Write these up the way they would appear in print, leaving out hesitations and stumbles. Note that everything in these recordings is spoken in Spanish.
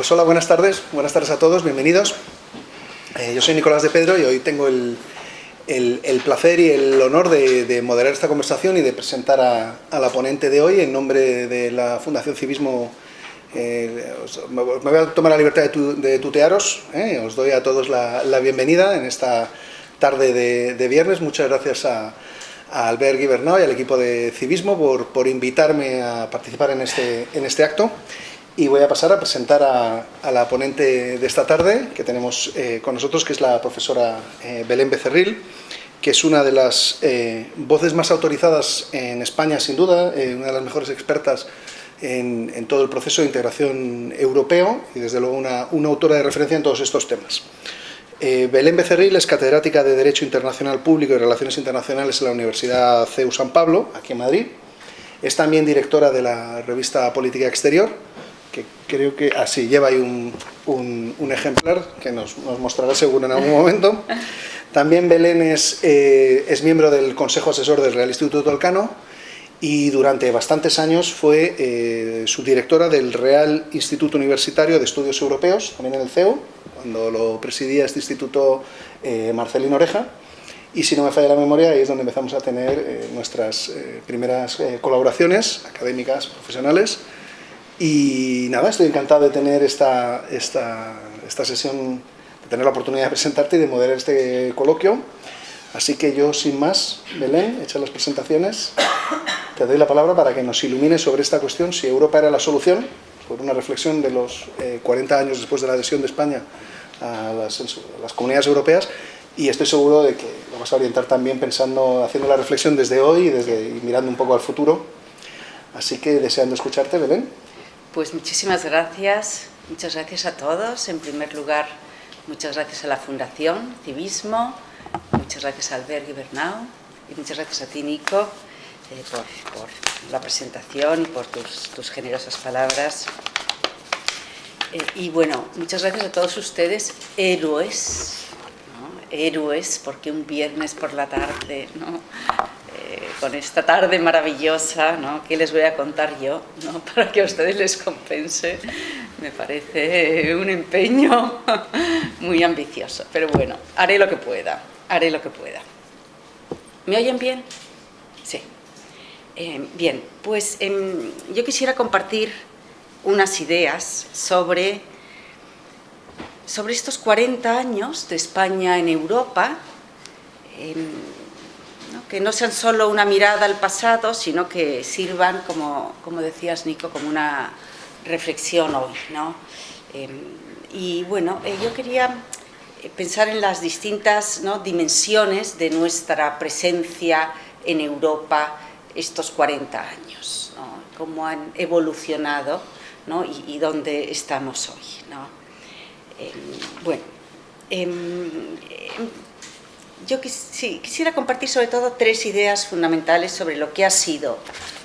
Pues hola, buenas tardes a todos, bienvenidos. Yo soy Nicolás de Pedro y hoy tengo el placer y el honor de moderar esta conversación y de presentar a la ponente de hoy en nombre de la Fundación Civismo. Me voy a tomar la libertad de tutearos, os doy a todos la bienvenida en esta tarde de viernes. Muchas gracias a Albert Guibernau y al equipo de Civismo por invitarme a participar en este acto. Y voy a pasar a presentar a la ponente de esta tarde que tenemos con nosotros, que es la profesora Belén Becerril, que es una de las voces más autorizadas en España, sin duda, una de las mejores expertas en todo el proceso de integración europeo y desde luego una autora de referencia en todos estos temas. Belén Becerril es catedrática de Derecho Internacional Público y Relaciones Internacionales en la Universidad CEU San Pablo, aquí en Madrid. Es también directora de la revista Política Exterior, que creo que así lleva ahí un ejemplar que nos mostrará seguro en algún momento. También Belén es miembro del Consejo Asesor del Real Instituto Elcano y durante bastantes años fue subdirectora del Real Instituto Universitario de Estudios Europeos, también en el CEU, cuando lo presidía este instituto Marcelino Oreja. Y si no me falla la memoria, ahí es donde empezamos a tener nuestras primeras colaboraciones académicas, profesionales. Y nada, estoy encantado de tener esta sesión, de tener la oportunidad de presentarte y de moderar este coloquio. Así que yo, sin más, Belén, hechas las presentaciones, te doy la palabra para que nos ilumines sobre esta cuestión, si Europa era la solución, sobre una reflexión de los 40 años después de la adhesión de España a las comunidades europeas. Y estoy seguro de que lo vas a orientar también haciendo la reflexión desde hoy y mirando un poco al futuro. Así que deseando escucharte, Belén. Pues muchísimas gracias, muchas gracias a todos. En primer lugar, muchas gracias a la Fundación Civismo, muchas gracias a Albert Guibernau y muchas gracias a ti, Nico, por la presentación y por tus generosas palabras. Y bueno, muchas gracias a todos ustedes, héroes, ¿no? Héroes, porque un viernes por la tarde, ¿no? Con esta tarde maravillosa, ¿no? ¿Qué les voy a contar yo, ¿no? Para que a ustedes les compense? Me parece un empeño muy ambicioso, pero bueno, haré lo que pueda, haré lo que pueda. ¿Me oyen bien? Sí. Bien, pues yo quisiera compartir unas ideas sobre estos 40 años de España en Europa, que no sean solo una mirada al pasado, sino que sirvan, como decías, Nico, como una reflexión hoy, ¿no? Y bueno, yo quería pensar en las distintas, ¿no?, dimensiones de nuestra presencia en Europa estos 40 años, ¿no? Cómo han evolucionado, ¿no? y dónde estamos hoy, ¿no? Yo quisiera compartir sobre todo 3 ideas fundamentales sobre lo que ha sido,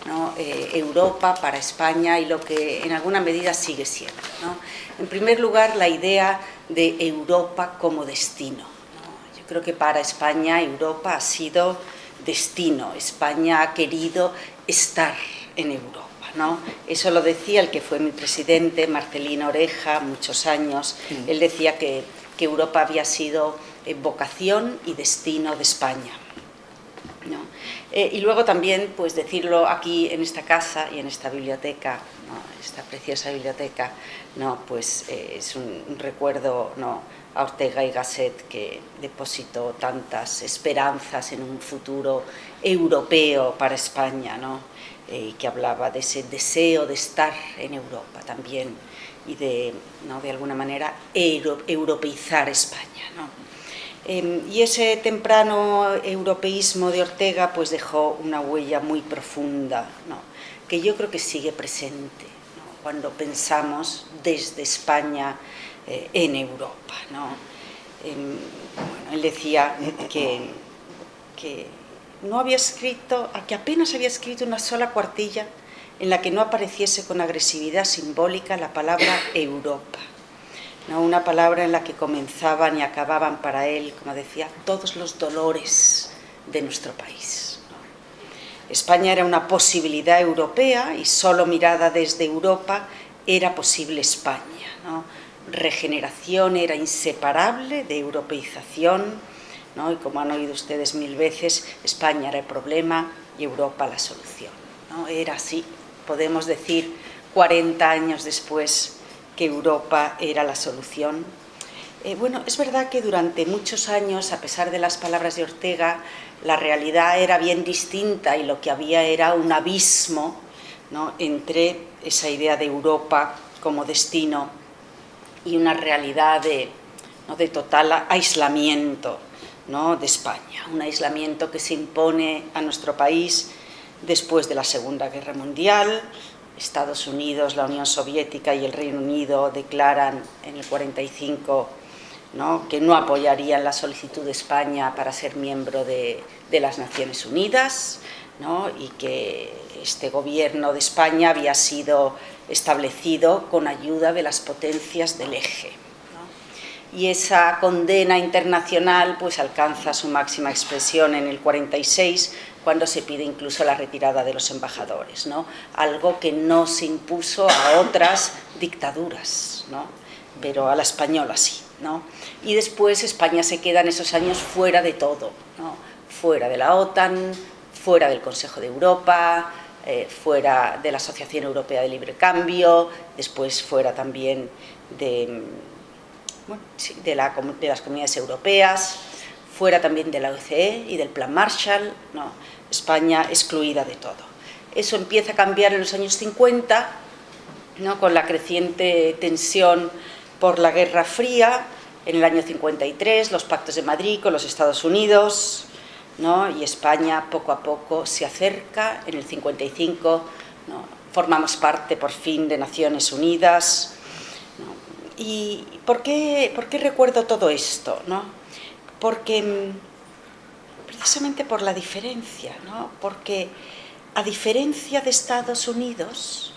¿no?, Europa para España y lo que en alguna medida sigue siendo, ¿no? En primer lugar, la idea de Europa como destino, ¿no? Yo creo que para España Europa ha sido destino. España ha querido estar en Europa, ¿no? Eso lo decía el que fue mi presidente, Marcelino Oreja, muchos años. Él decía que Europa había sido vocación y destino de España, ¿no? Y luego también, pues decirlo aquí en esta casa y en esta biblioteca, ¿no?, esta preciosa biblioteca, ¿no?, pues es un recuerdo, ¿no?, a Ortega y Gasset, que depositó tantas esperanzas en un futuro europeo para España, ¿no?, y que hablaba de ese deseo de estar en Europa también y ¿no?, de alguna manera europeizar España, ¿no? Y ese temprano europeísmo de Ortega pues dejó una huella muy profunda, ¿no?, que yo creo que sigue presente, ¿no?, cuando pensamos desde España en Europa, ¿no? Bueno, él decía que no había escrito, que apenas había escrito una sola cuartilla en la que no apareciese con agresividad simbólica la palabra Europa, ¿no?, una palabra en la que comenzaban y acababan para él, como decía, todos los dolores de nuestro país, ¿no? España era una posibilidad europea y solo mirada desde Europa era posible España, ¿no? Regeneración era inseparable de europeización, ¿no? Y como han oído ustedes 1000 veces, España era el problema y Europa la solución, ¿no? Era así, podemos decir 40 años después que Europa era la solución. Bueno, es verdad que durante muchos años, a pesar de las palabras de Ortega, la realidad era bien distinta y lo que había era un abismo, ¿no? Entre esa idea de Europa como destino y una realidad de total aislamiento, ¿no? De España, un aislamiento que se impone a nuestro país después de la Segunda Guerra Mundial. Estados Unidos, la Unión Soviética y el Reino Unido declaran en el 45, ¿no?, que no apoyarían la solicitud de España para ser miembro de las Naciones Unidas, ¿no?, y que este gobierno de España había sido establecido con ayuda de las potencias del eje, ¿no? Y esa condena internacional pues alcanza su máxima expresión en el 46, cuando se pide incluso la retirada de los embajadores, ¿no?, algo que no se impuso a otras dictaduras, ¿no?, pero a la española sí, ¿no? Y después España se queda en esos años fuera de todo, ¿no?, fuera de la OTAN, fuera del Consejo de Europa, fuera de la Asociación Europea de Libre Cambio, después fuera también de las comunidades europeas, fuera también de la OCDE y del Plan Marshall, ¿no? España excluida de todo. Eso empieza a cambiar en los años 50, ¿no?, con la creciente tensión por la Guerra Fría. En el año 53, los pactos de Madrid con los Estados Unidos, ¿no?, y España poco a poco se acerca. En el 55, ¿no?, formamos parte por fin de Naciones Unidas, ¿no? ¿Y por qué recuerdo todo esto, ¿no? Porque precisamente por la diferencia, ¿no? Porque a diferencia de Estados Unidos,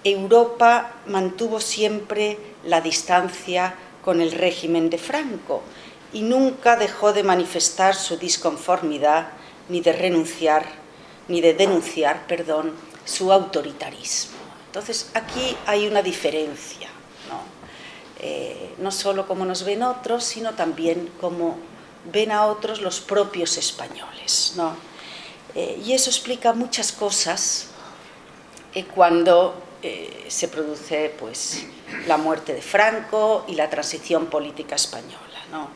Europa mantuvo siempre la distancia con el régimen de Franco y nunca dejó de manifestar su disconformidad ni de denunciar su autoritarismo. Entonces aquí hay una diferencia, ¿no? No solo cómo nos ven otros, sino también cómo ven a otros los propios españoles, ¿no? Y eso explica muchas cosas cuando se produce pues la muerte de Franco y la transición política española, ¿no?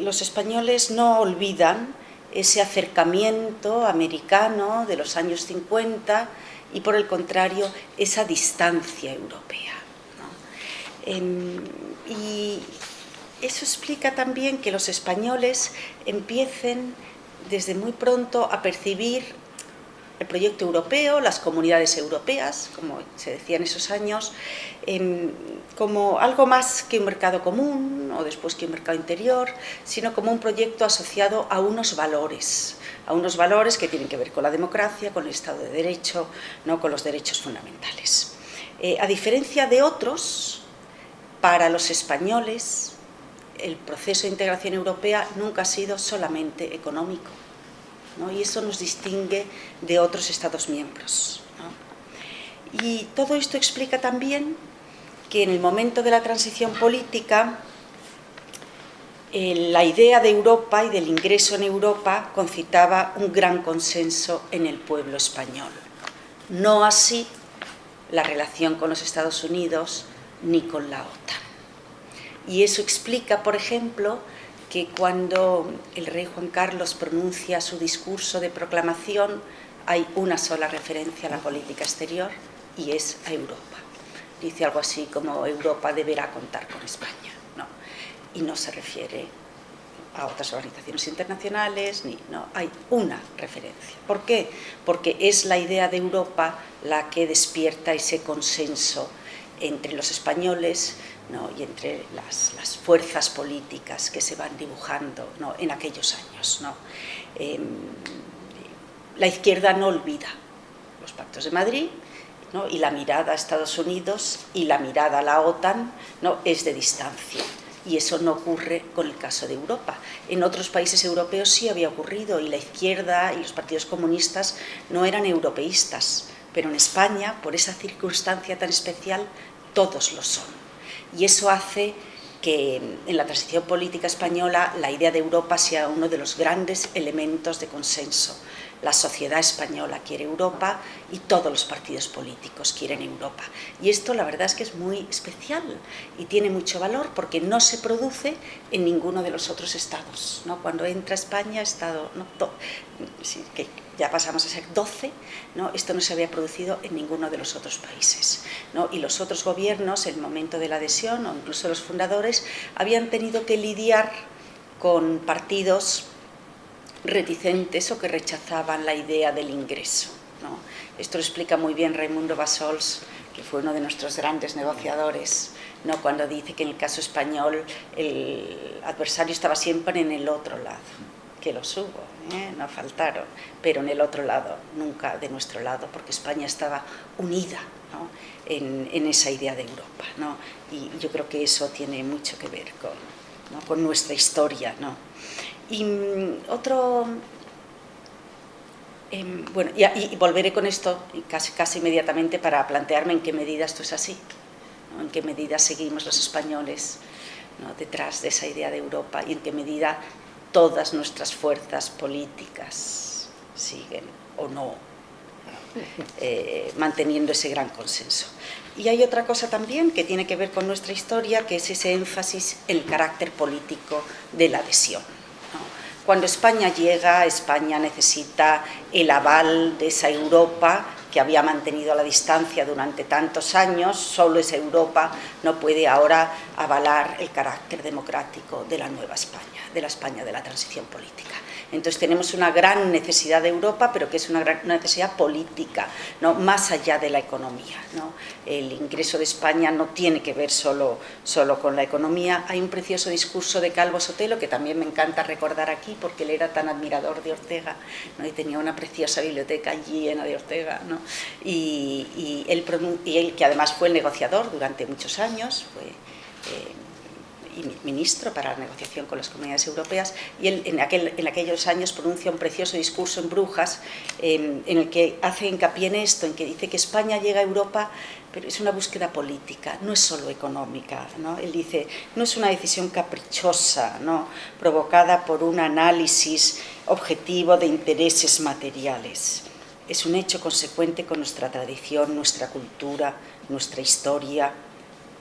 Los españoles no olvidan ese acercamiento americano de los años 50 y, por el contrario, esa distancia europea, ¿no? Y eso explica también que los españoles empiecen desde muy pronto a percibir el proyecto europeo, las comunidades europeas, como se decía en esos años, como algo más que un mercado común o después que un mercado interior, sino como un proyecto asociado a unos valores que tienen que ver con la democracia, con el Estado de Derecho, ¿no?, con los derechos fundamentales. A diferencia de otros, para los españoles el proceso de integración europea nunca ha sido solamente económico, ¿no? Y eso nos distingue de otros Estados miembros, ¿no? Y todo esto explica también que en el momento de la transición política la idea de Europa y del ingreso en Europa concitaba un gran consenso en el pueblo español. No así la relación con los Estados Unidos ni con la OTAN. Y eso explica, por ejemplo, que cuando el rey Juan Carlos pronuncia su discurso de proclamación hay una sola referencia a la política exterior y es a Europa. Dice algo así como Europa deberá contar con España, ¿no? Y no se refiere a otras organizaciones internacionales, no, hay una referencia. ¿Por qué? Porque es la idea de Europa la que despierta ese consenso entre los españoles, ¿no?, y entre las fuerzas políticas que se van dibujando, ¿no?, en aquellos años, ¿no? La izquierda no olvida los pactos de Madrid, ¿no?, y la mirada a Estados Unidos y la mirada a la OTAN, ¿no?, es de distancia. Y eso no ocurre con el caso de Europa. En otros países europeos sí había ocurrido y la izquierda y los partidos comunistas no eran europeístas, pero en España, por esa circunstancia tan especial, todos lo son. Y eso hace que en la transición política española la idea de Europa sea uno de los grandes elementos de consenso. La sociedad española quiere Europa y todos los partidos políticos quieren Europa. Y esto la verdad es que es muy especial y tiene mucho valor porque no se produce en ninguno de los otros estados, ¿no? Cuando entra España, estado, ¿no? que ya pasamos a ser 12, ¿no? Esto no se había producido en ninguno de los otros países, ¿no? Y los otros gobiernos, en el momento de la adhesión, o incluso los fundadores, habían tenido que lidiar con partidos reticentes o que rechazaban la idea del ingreso, ¿no? Esto lo explica muy bien Raimundo Bassols, que fue uno de nuestros grandes negociadores, ¿no? Cuando dice que en el caso español el adversario estaba siempre en el otro lado, que los hubo, no faltaron, pero en el otro lado, nunca de nuestro lado, porque España estaba unida, ¿no? en esa idea de Europa, ¿no? Y yo creo que eso tiene mucho que ver ¿no? con nuestra historia, ¿no? Y bueno, y volveré con esto casi inmediatamente para plantearme en qué medida esto es así, ¿no? En qué medida seguimos los españoles, ¿no? detrás de esa idea de Europa y en qué medida todas nuestras fuerzas políticas siguen o no, manteniendo ese gran consenso. Y hay otra cosa también que tiene que ver con nuestra historia, que es ese énfasis en el carácter político de la adhesión. Cuando España llega, España necesita el aval de esa Europa que había mantenido a la distancia durante tantos años. Solo esa Europa no puede ahora avalar el carácter democrático de la nueva España, de la España de la transición política. Entonces tenemos una gran necesidad de Europa, pero que es una gran necesidad política, ¿no? Más allá de la economía, ¿no? El ingreso de España no tiene que ver solo con la economía. Hay un precioso discurso de Calvo Sotelo, que también me encanta recordar aquí, porque él era tan admirador de Ortega, ¿no? Y tenía una preciosa biblioteca allí llena de Ortega, ¿no? Y él, que además fue el negociador durante muchos años, fue ministro para la negociación con las comunidades europeas, y él en aquellos años pronuncia un precioso discurso en Brujas en el que hace hincapié en esto, en que dice que España llega a Europa, pero es una búsqueda política, no es solo económica, ¿no? Él dice, no es una decisión caprichosa, ¿no? Provocada por un análisis objetivo de intereses materiales. Es un hecho consecuente con nuestra tradición, nuestra cultura, nuestra historia,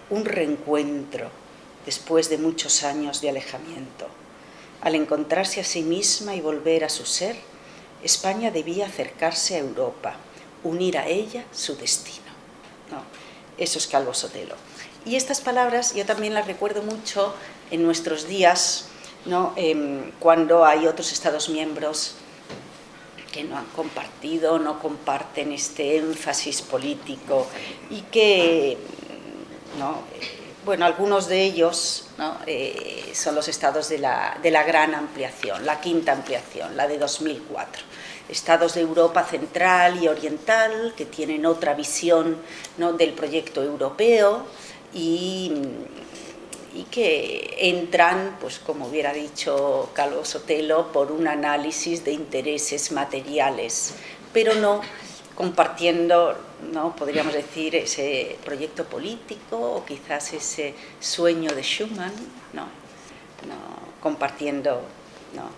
un reencuentro después de muchos años de alejamiento. Al encontrarse a sí misma y volver a su ser, España debía acercarse a Europa, unir a ella su destino, ¿no? Eso es Calvo Sotelo. Y estas palabras yo también las recuerdo mucho en nuestros días, ¿no? Cuando hay otros Estados miembros que no han compartido, no comparten este énfasis político y que, ¿no? Bueno, algunos de ellos, ¿no? Son los estados de la gran ampliación, la quinta ampliación, la de 2004. Estados de Europa central y oriental que tienen otra visión, ¿no? del proyecto europeo y que entran, pues como hubiera dicho Calvo Sotelo, por un análisis de intereses materiales, pero no compartiendo, ¿no? podríamos decir, ese proyecto político o quizás ese sueño de Schuman, ¿no? Compartiendo, ¿no?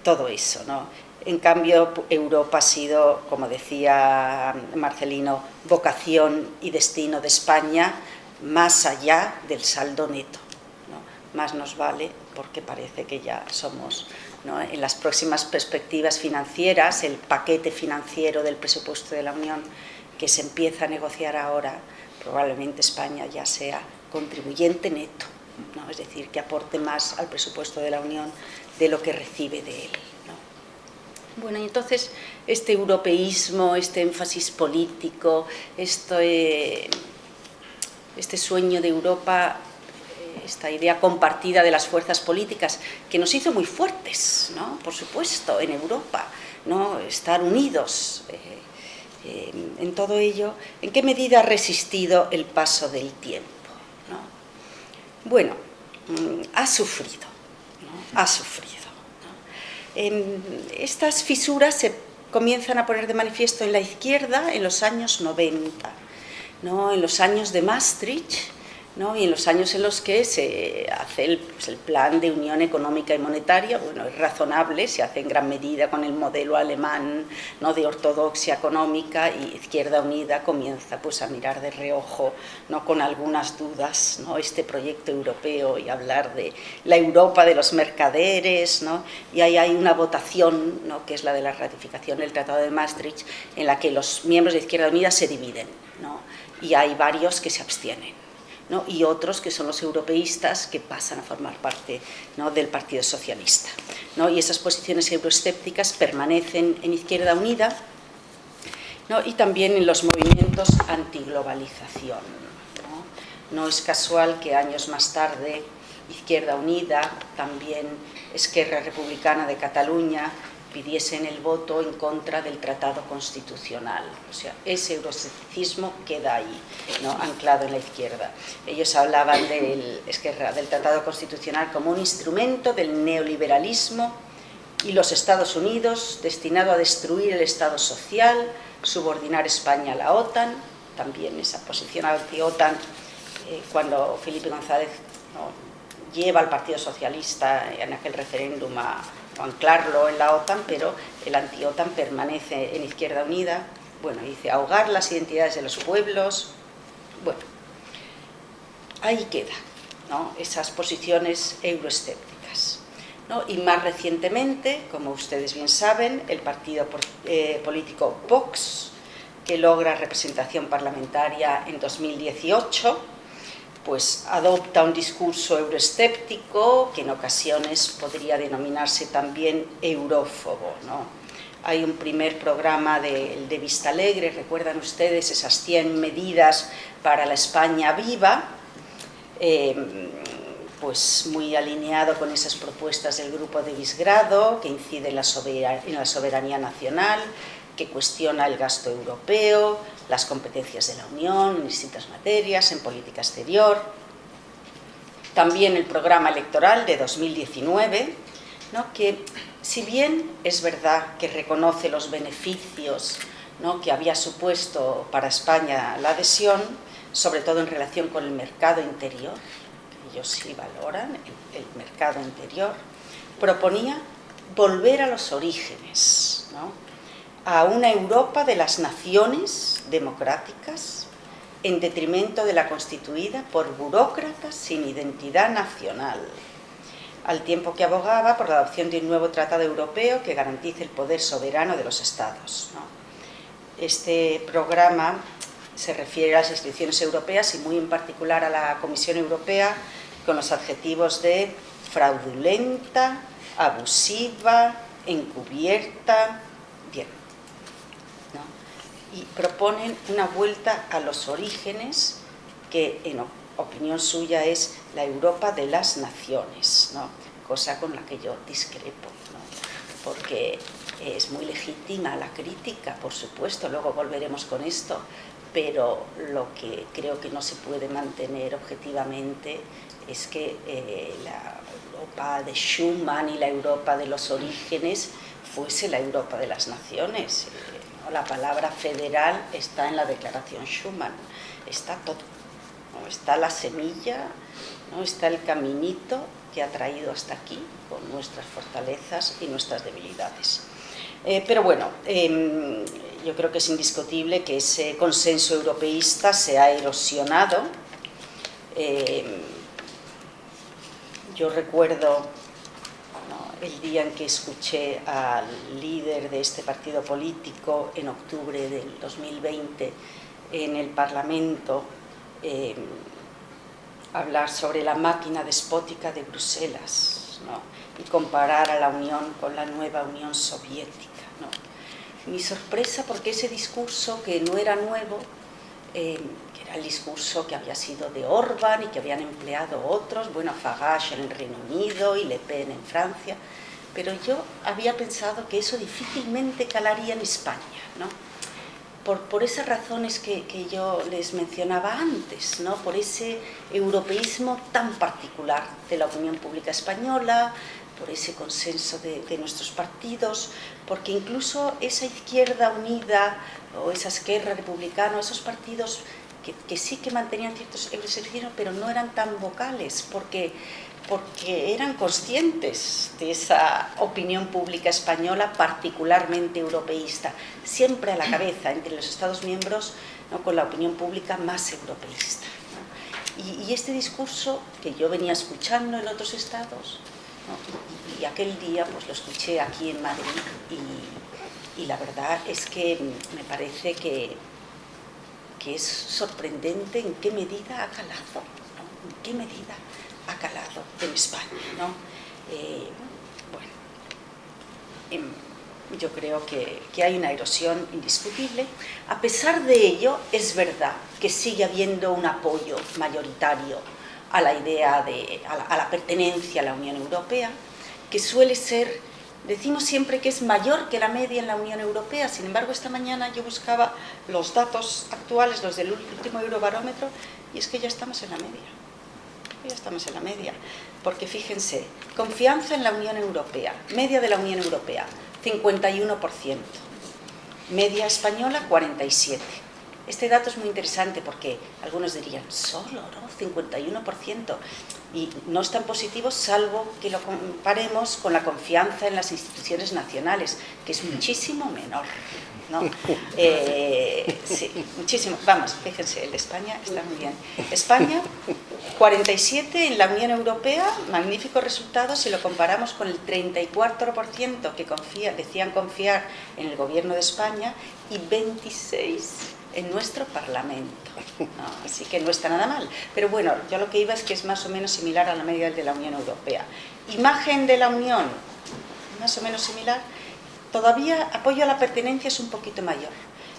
Todo eso, ¿no? En cambio, Europa ha sido, como decía Marcelino, vocación y destino de España más allá del saldo neto, ¿no? Más nos vale porque parece que ya somos, ¿no? En las próximas perspectivas financieras, el paquete financiero del presupuesto de la Unión que se empieza a negociar ahora, probablemente España ya sea contribuyente neto, ¿no? Es decir, que aporte más al presupuesto de la Unión de lo que recibe de él, ¿no? Bueno, y entonces este europeísmo, este énfasis político, este sueño de Europa, esta idea compartida de las fuerzas políticas, que nos hizo muy fuertes, ¿no? Por supuesto, en Europa, ¿no? Estar unidos en todo ello. ¿En qué medida ha resistido el paso del tiempo, ¿no? Bueno, ha sufrido, ¿no? Ha sufrido, ¿no? Estas fisuras se comienzan a poner de manifiesto en la izquierda en los años 90, ¿no? En los años de Maastricht, ¿no? Y en los años en los que se hace el plan de unión económica y monetaria, bueno, es razonable, se hace en gran medida con el modelo alemán, ¿no?, de ortodoxia económica, y Izquierda Unida comienza pues a mirar de reojo, ¿no?, con algunas dudas, ¿no?, este proyecto europeo y hablar de la Europa de los mercaderes, ¿no? Y ahí hay una votación, ¿no?, que es la de la ratificación del Tratado de Maastricht, en la que los miembros de Izquierda Unida se dividen, ¿no? Y hay varios que se abstienen, ¿no?, y otros que son los europeístas, que pasan a formar parte, ¿no?, del Partido Socialista, ¿no? Y esas posiciones euroescépticas permanecen en Izquierda Unida, ¿no?, y también en los movimientos antiglobalización, ¿no? No es casual que años más tarde Izquierda Unida, también Esquerra Republicana de Cataluña, pidiesen el voto en contra del Tratado Constitucional. O sea, ese euroescepticismo queda ahí, ¿no?, anclado en la izquierda. Ellos hablaban del Tratado Constitucional como un instrumento del neoliberalismo y los Estados Unidos, destinado a destruir el Estado social, subordinar España a la OTAN. También esa posición anti-OTAN, cuando Felipe González, ¿no?, lleva al Partido Socialista en aquel referéndum a anclarlo en la OTAN, pero el anti-OTAN permanece en Izquierda Unida. Bueno, dice ahogar las identidades de los pueblos. Bueno, ahí queda, ¿no?, esas posiciones euroescépticas, ¿no? Y más recientemente, como ustedes bien saben, el partido político Vox, que logra representación parlamentaria en 2018, pues adopta un discurso euroescéptico que en ocasiones podría denominarse también eurófobo, ¿no? Hay un primer programa de Vistalegre, recuerdan ustedes esas 100 medidas para la España viva, pues muy alineado con esas propuestas del grupo de Visgrado, que incide en la soberanía nacional, que cuestiona el gasto europeo, las competencias de la Unión en distintas materias, en política exterior. También el programa electoral de 2019, ¿no?, que si bien es verdad que reconoce los beneficios, ¿no?, que había supuesto para España la adhesión, sobre todo en relación con el mercado interior, ellos sí valoran el mercado interior, proponía volver a los orígenes, ¿no?, a una Europa de las naciones democráticas en detrimento de la constituida por burócratas sin identidad nacional, al tiempo que abogaba por la adopción de un nuevo tratado europeo que garantice el poder soberano de los Estados, ¿no? Este programa se refiere a las instituciones europeas y muy en particular a la Comisión Europea, con los adjetivos de fraudulenta, abusiva, encubierta, bien, ¿no? Y proponen una vuelta a los orígenes que, en opinión suya, es la Europa de las naciones, ¿no?, cosa con la que yo discrepo, ¿no?, porque es muy legítima la crítica, por supuesto, luego volveremos con esto, pero lo que creo que no se puede mantener objetivamente es que la Europa de Schuman y la Europa de los orígenes fuese la Europa de las naciones. La palabra federal está en la Declaración Schuman, está todo, ¿no?, está la semilla, ¿no?, está el caminito que ha traído hasta aquí con nuestras fortalezas y nuestras debilidades. Pero bueno, yo creo que es indiscutible que ese consenso europeísta se ha erosionado. Yo recuerdo, ¿no?, el día en que escuché al líder de este partido político en octubre del 2020 en el Parlamento hablar sobre la máquina despótica de Bruselas, ¿no?, y comparar a la Unión con la nueva Unión Soviética, ¿no? Mi sorpresa, porque ese discurso, que no era nuevo, que era el discurso que había sido de Orbán y que habían empleado otros, bueno, Farage en el Reino Unido y Le Pen en Francia, pero yo había pensado que eso difícilmente calaría en España, ¿no?, por esas razones que yo les mencionaba antes, ¿no?, por ese europeísmo tan particular de la opinión pública española, por ese consenso de nuestros partidos, porque incluso esa Izquierda Unida o esa Esquerra Republicana, esos partidos que sí que mantenían ciertos euroscepticismos, pero no eran tan vocales, porque eran conscientes de esa opinión pública española particularmente europeísta, siempre a la cabeza entre los Estados miembros, ¿no?, con la opinión pública más europeísta, ¿no? Y este discurso que yo venía escuchando en otros estados, ¿no?, y aquel día pues lo escuché aquí en Madrid, y la verdad es que me parece que es sorprendente en qué medida ha calado, ¿no?, en qué medida ha calado en España, ¿no? Yo creo que hay una erosión indiscutible. A pesar de ello, es verdad que sigue habiendo un apoyo mayoritario a la idea a la pertenencia a la Unión Europea, que suele ser, decimos siempre que es mayor que la media en la Unión Europea. Sin embargo, esta mañana yo buscaba los datos actuales, los del último Eurobarómetro, y es que ya estamos en la media. Ya estamos en la media, porque fíjense, confianza en la Unión Europea, media de la Unión Europea, 51%, media española, 47%. Este dato es muy interesante porque algunos dirían, solo, ¿no?, 51%, y no es tan positivo salvo que lo comparemos con la confianza en las instituciones nacionales, que es muchísimo menor, ¿no? Sí, muchísimo. Vamos, fíjense, el de España está muy bien. España, 47 en la Unión Europea, magníficos resultados si lo comparamos con el 34% que decían confiar en el gobierno de España y 26% en nuestro Parlamento, ¿no? Así que no está nada mal. Pero bueno, yo lo que iba es que es más o menos similar a la media de la Unión Europea. Imagen de la Unión, más o menos similar. Todavía apoyo a la pertenencia es un poquito mayor.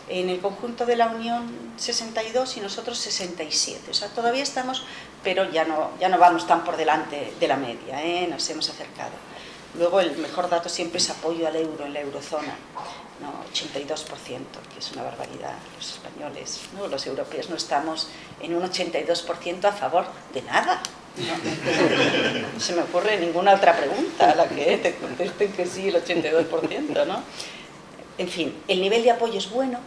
En el conjunto de la Unión 62 y nosotros 67. O sea, todavía estamos, pero ya no vamos tan por delante de la media, ¿eh? Nos hemos acercado. Luego el mejor dato siempre es apoyo al euro en la eurozona, ¿no? 82%, que es una barbaridad. Los españoles, ¿no?, los europeos no estamos en un 82% a favor de nada. No se me ocurre ninguna otra pregunta a la que te contesten que sí, el 82%, ¿no? En fin, el nivel de apoyo es bueno,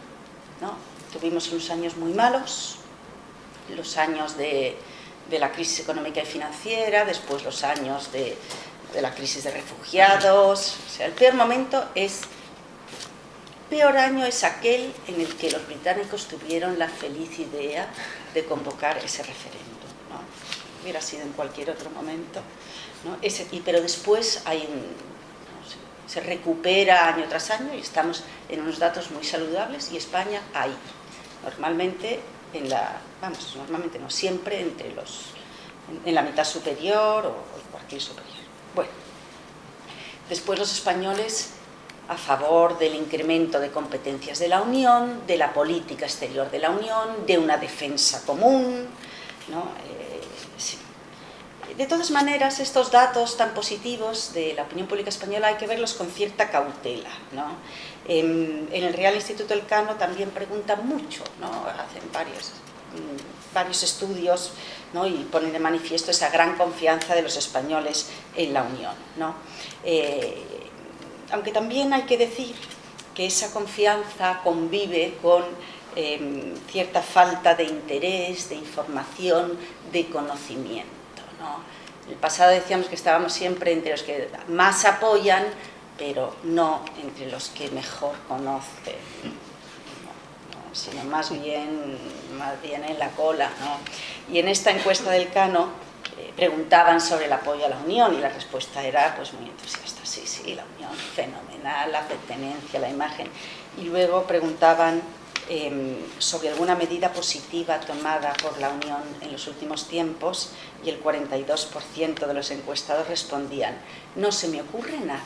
¿no? Tuvimos unos años muy malos, los años de la crisis económica y financiera, después los años de la crisis de refugiados. O sea, el peor año es aquel en el que los británicos tuvieron la feliz idea de convocar ese referéndum, ¿no? Hubiera sido en cualquier otro momento, ¿no? Pero después se recupera año tras año y estamos en unos datos muy saludables, y España ahí, normalmente normalmente no, siempre en la mitad superior o el cuartil superior. Bueno, después los españoles a favor del incremento de competencias de la Unión, de la política exterior de la Unión, de una defensa común, ¿no? Sí. De todas maneras, estos datos tan positivos de la opinión pública española hay que verlos con cierta cautela, ¿no? En el Real Instituto Elcano también preguntan mucho, ¿no? Hacen varios estudios, ¿no?, y ponen de manifiesto esa gran confianza de los españoles en la Unión, ¿no? Aunque también hay que decir que esa confianza convive con cierta falta de interés, de información, de conocimiento, ¿no? En el pasado decíamos que estábamos siempre entre los que más apoyan, pero no entre los que mejor conocen, ¿no? Sino más bien en la cola, ¿no? Y en esta encuesta del Cano preguntaban sobre el apoyo a la Unión y la respuesta era pues muy entusiasta, sí, la Unión, fenomenal, la pertenencia, la imagen. Y luego preguntaban sobre alguna medida positiva tomada por la Unión en los últimos tiempos, y el 42% de los encuestados respondían, no se me ocurre nada.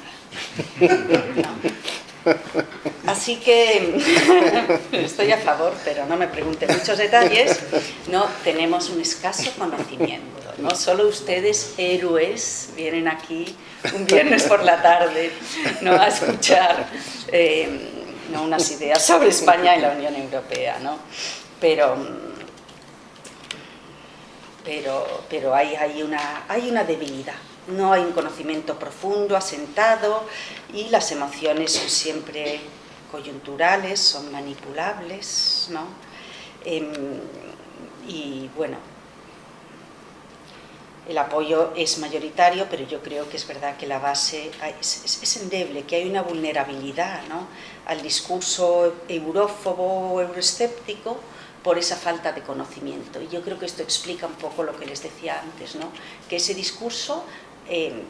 No. Así que estoy a favor, pero no me pregunte muchos detalles. No, tenemos un escaso conocimiento, ¿no? Solo ustedes, héroes, vienen aquí un viernes por la tarde, ¿no?, a escuchar no unas ideas sobre España y la Unión Europea, ¿no? Pero hay una debilidad. No hay un conocimiento profundo, asentado, y las emociones son siempre coyunturales, son manipulables, ¿no? Y bueno, el apoyo es mayoritario, pero yo creo que es verdad que la base es endeble, que hay una vulnerabilidad, ¿no?, al discurso eurófobo o euroescéptico por esa falta de conocimiento. Y yo creo que esto explica un poco lo que les decía antes, ¿no?, que ese discurso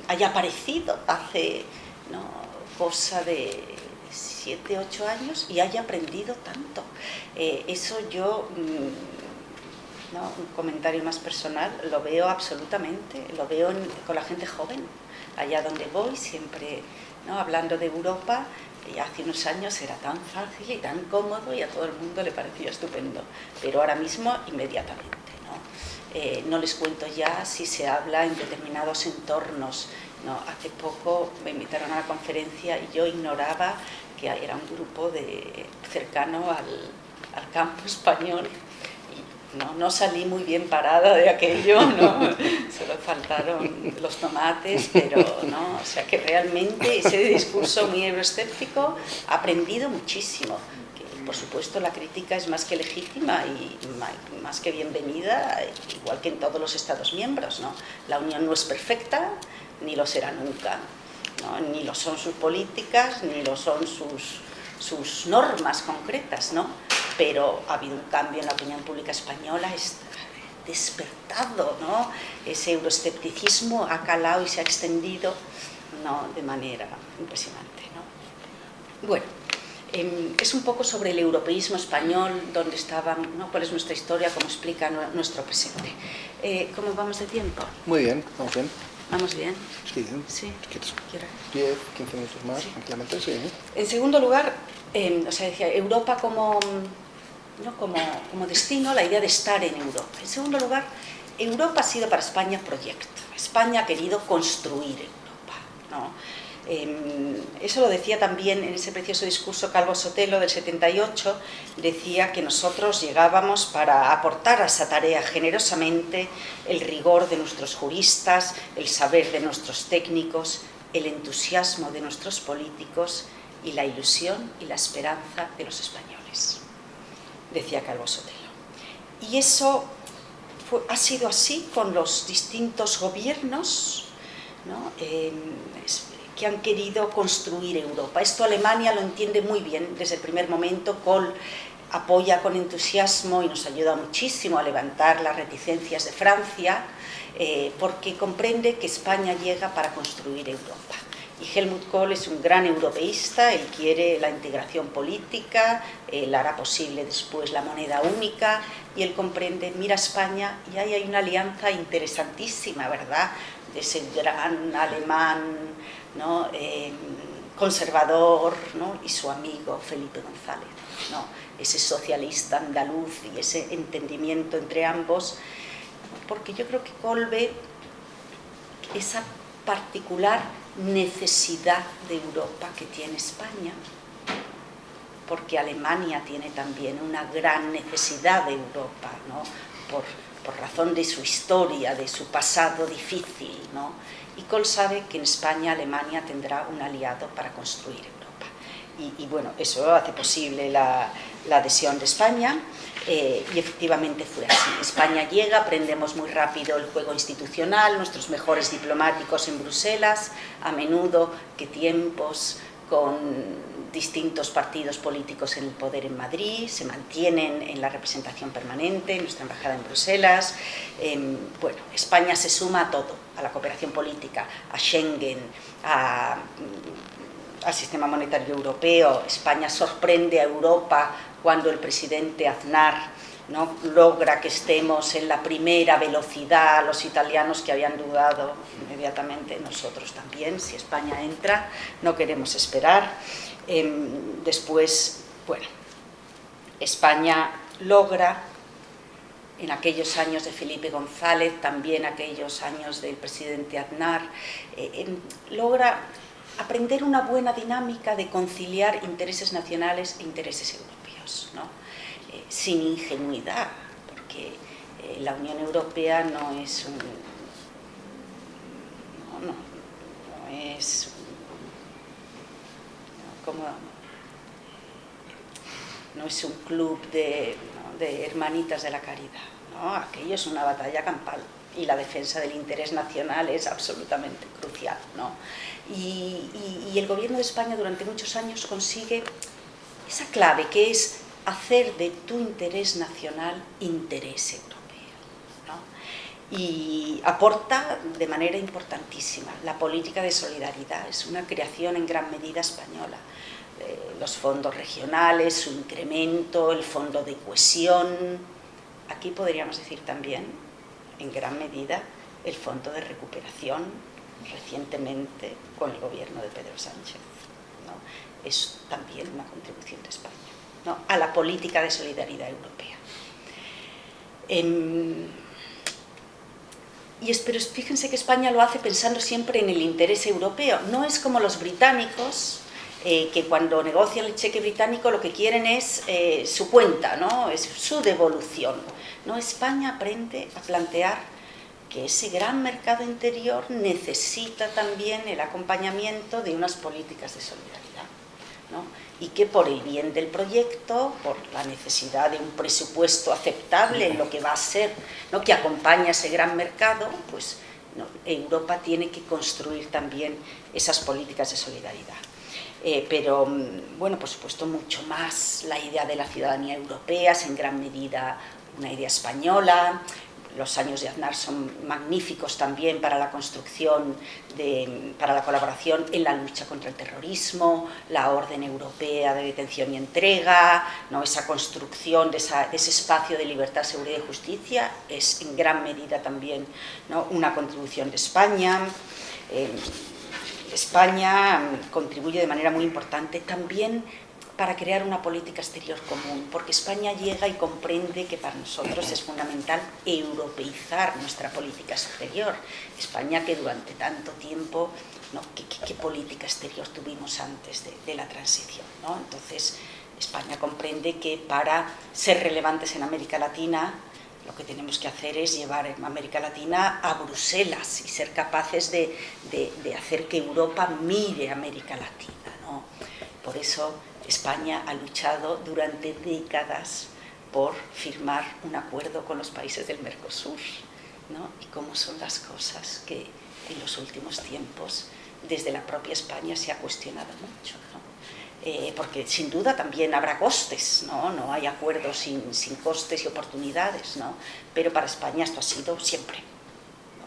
haya aparecido hace, ¿no?, cosa de 7, 8 años y haya aprendido tanto. Eso yo... ¿no?, un comentario más personal, lo veo absolutamente, lo veo con la gente joven, allá donde voy, siempre, ¿no?, hablando de Europa, y hace unos años era tan fácil y tan cómodo y a todo el mundo le parecía estupendo, pero ahora mismo inmediatamente, ¿no? No les cuento ya si se habla en determinados entornos, ¿no? Hace poco me invitaron a la conferencia y yo ignoraba que era un grupo cercano al campo español. No salí muy bien parada de aquello, ¿no? Solo faltaron los tomates, pero no, o sea que realmente ese discurso muy euroescéptico ha aprendido muchísimo. Que, por supuesto, la crítica es más que legítima y más que bienvenida, igual que en todos los Estados miembros, ¿no? La Unión no es perfecta, ni lo será nunca, ¿no? Ni lo son sus políticas, ni lo son sus normas concretas, ¿no? Pero ha habido un cambio en la opinión pública española, es despertado, ¿no? Ese euroescepticismo ha calado y se ha extendido, ¿no?, de manera impresionante, ¿no? Bueno, es un poco sobre el europeísmo español, dónde estaban, ¿no?, cuál es nuestra historia, cómo explica nuestro presente. ¿Cómo vamos de tiempo? Muy bien, vamos bien. ¿Vamos bien? Sí, sí. ¿Quieres? 10, 15 minutos más, sí, tranquilamente, sí. En segundo lugar, o sea, decía, Europa como destino, la idea de estar en Europa. En segundo lugar, Europa ha sido para España proyecto. España ha querido construir Europa, ¿no? Eso lo decía también en ese precioso discurso Calvo Sotelo del 78, decía que nosotros llegábamos para aportar a esa tarea generosamente el rigor de nuestros juristas, el saber de nuestros técnicos, el entusiasmo de nuestros políticos y la ilusión y la esperanza de los españoles, decía Calvo Sotelo. Y eso ha sido así con los distintos gobiernos, ¿no?, que han querido construir Europa. Esto Alemania lo entiende muy bien desde el primer momento. Kohl apoya con entusiasmo y nos ayuda muchísimo a levantar las reticencias de Francia, porque comprende que España llega para construir Europa. Y Helmut Kohl es un gran europeísta, él quiere la integración política, él hará posible después la moneda única, y él comprende, mira España, y ahí hay una alianza interesantísima, ¿verdad?, de ese gran alemán, ¿no?, conservador, ¿no?, y su amigo Felipe González, ¿no?, ese socialista andaluz y ese entendimiento entre ambos, porque yo creo que Kohl ve esa particular necesidad de Europa que tiene España, porque Alemania tiene también una gran necesidad de Europa, ¿no?, por razón de su historia, de su pasado difícil, ¿no? Y Kohl sabe que en España Alemania tendrá un aliado para construir Europa. Y bueno, eso hace posible la adhesión de España, y efectivamente fue así. España llega, aprendemos muy rápido el juego institucional, nuestros mejores diplomáticos en Bruselas, a menudo que tiempos con distintos partidos políticos en el poder en Madrid, se mantienen en la representación permanente, en nuestra embajada en Bruselas. Bueno, España se suma a todo, a la cooperación política, a Schengen, al sistema monetario europeo. España sorprende a Europa cuando el presidente Aznar, ¿no?, logra que estemos en la primera velocidad. Los italianos, que habían dudado inmediatamente, nosotros también, si España entra, no queremos esperar. Después, bueno, España logra, en aquellos años de Felipe González, también aquellos años del presidente Aznar, logra aprender una buena dinámica de conciliar intereses nacionales e intereses europeos, ¿no?, sin ingenuidad, porque la Unión Europea no es no es un club de hermanitas de la caridad, ¿no? ¿no? Aquello es una batalla campal y la defensa del interés nacional es absolutamente crucial, ¿no? Y el gobierno de España durante muchos años consigue esa clave que es hacer de tu interés nacional interés europeo, ¿no? Y aporta de manera importantísima. La política de solidaridad es una creación en gran medida española. Los fondos regionales, su incremento, el fondo de cohesión. Aquí podríamos decir también, en gran medida, el fondo de recuperación recientemente con el gobierno de Pedro Sánchez, ¿no? Es también una contribución de España, ¿no?, a la política de solidaridad europea. Pero fíjense que España lo hace pensando siempre en el interés europeo. No es como los británicos, que cuando negocian el cheque británico lo que quieren es su cuenta, ¿no?, es su devolución. No, España aprende a plantear que ese gran mercado interior necesita también el acompañamiento de unas políticas de solidaridad, ¿no? Y que por el bien del proyecto, por la necesidad de un presupuesto aceptable en lo que va a ser, ¿no?, que acompaña ese gran mercado, pues ¿no?, Europa tiene que construir también esas políticas de solidaridad. Pero, bueno, por supuesto, mucho más la idea de la ciudadanía europea es en gran medida una idea española. Los años de Aznar son magníficos también para la construcción, para la colaboración en la lucha contra el terrorismo, la orden europea de detención y entrega, ¿no?, esa construcción de ese espacio de libertad, seguridad y justicia es en gran medida también, ¿no?, una contribución de España. España contribuye de manera muy importante también para crear una política exterior común, porque España llega y comprende que para nosotros es fundamental europeizar nuestra política exterior. España, que durante tanto tiempo, ¿no?, ¿qué política exterior tuvimos antes de la transición, ¿no? Entonces, España comprende que para ser relevantes en América Latina, lo que tenemos que hacer es llevar a América Latina a Bruselas y ser capaces de hacer que Europa mire a América Latina, ¿no? Por eso España ha luchado durante décadas por firmar un acuerdo con los países del Mercosur, ¿no? Y cómo son las cosas que en los últimos tiempos desde la propia España se ha cuestionado mucho, ¿no? Porque sin duda también habrá costes, ¿no? No hay acuerdos sin costes y oportunidades, ¿no? Pero para España esto ha sido siempre, ¿no?,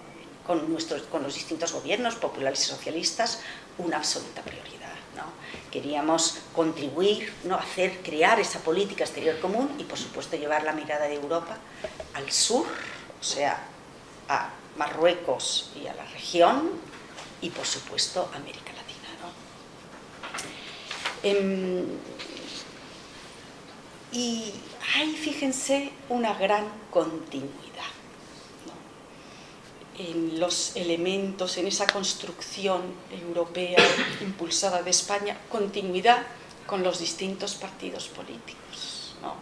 con los distintos gobiernos populares y socialistas, una absoluta prioridad, ¿no? Queríamos contribuir, ¿no?, crear esa política exterior común y, por supuesto, llevar la mirada de Europa al sur, o sea, a Marruecos y a la región, y, por supuesto, a América Latina, ¿no? Y hay, fíjense, una gran continuidad, ¿no?, en los elementos, en esa construcción europea impulsada de España, continuidad con los distintos partidos políticos, ¿no?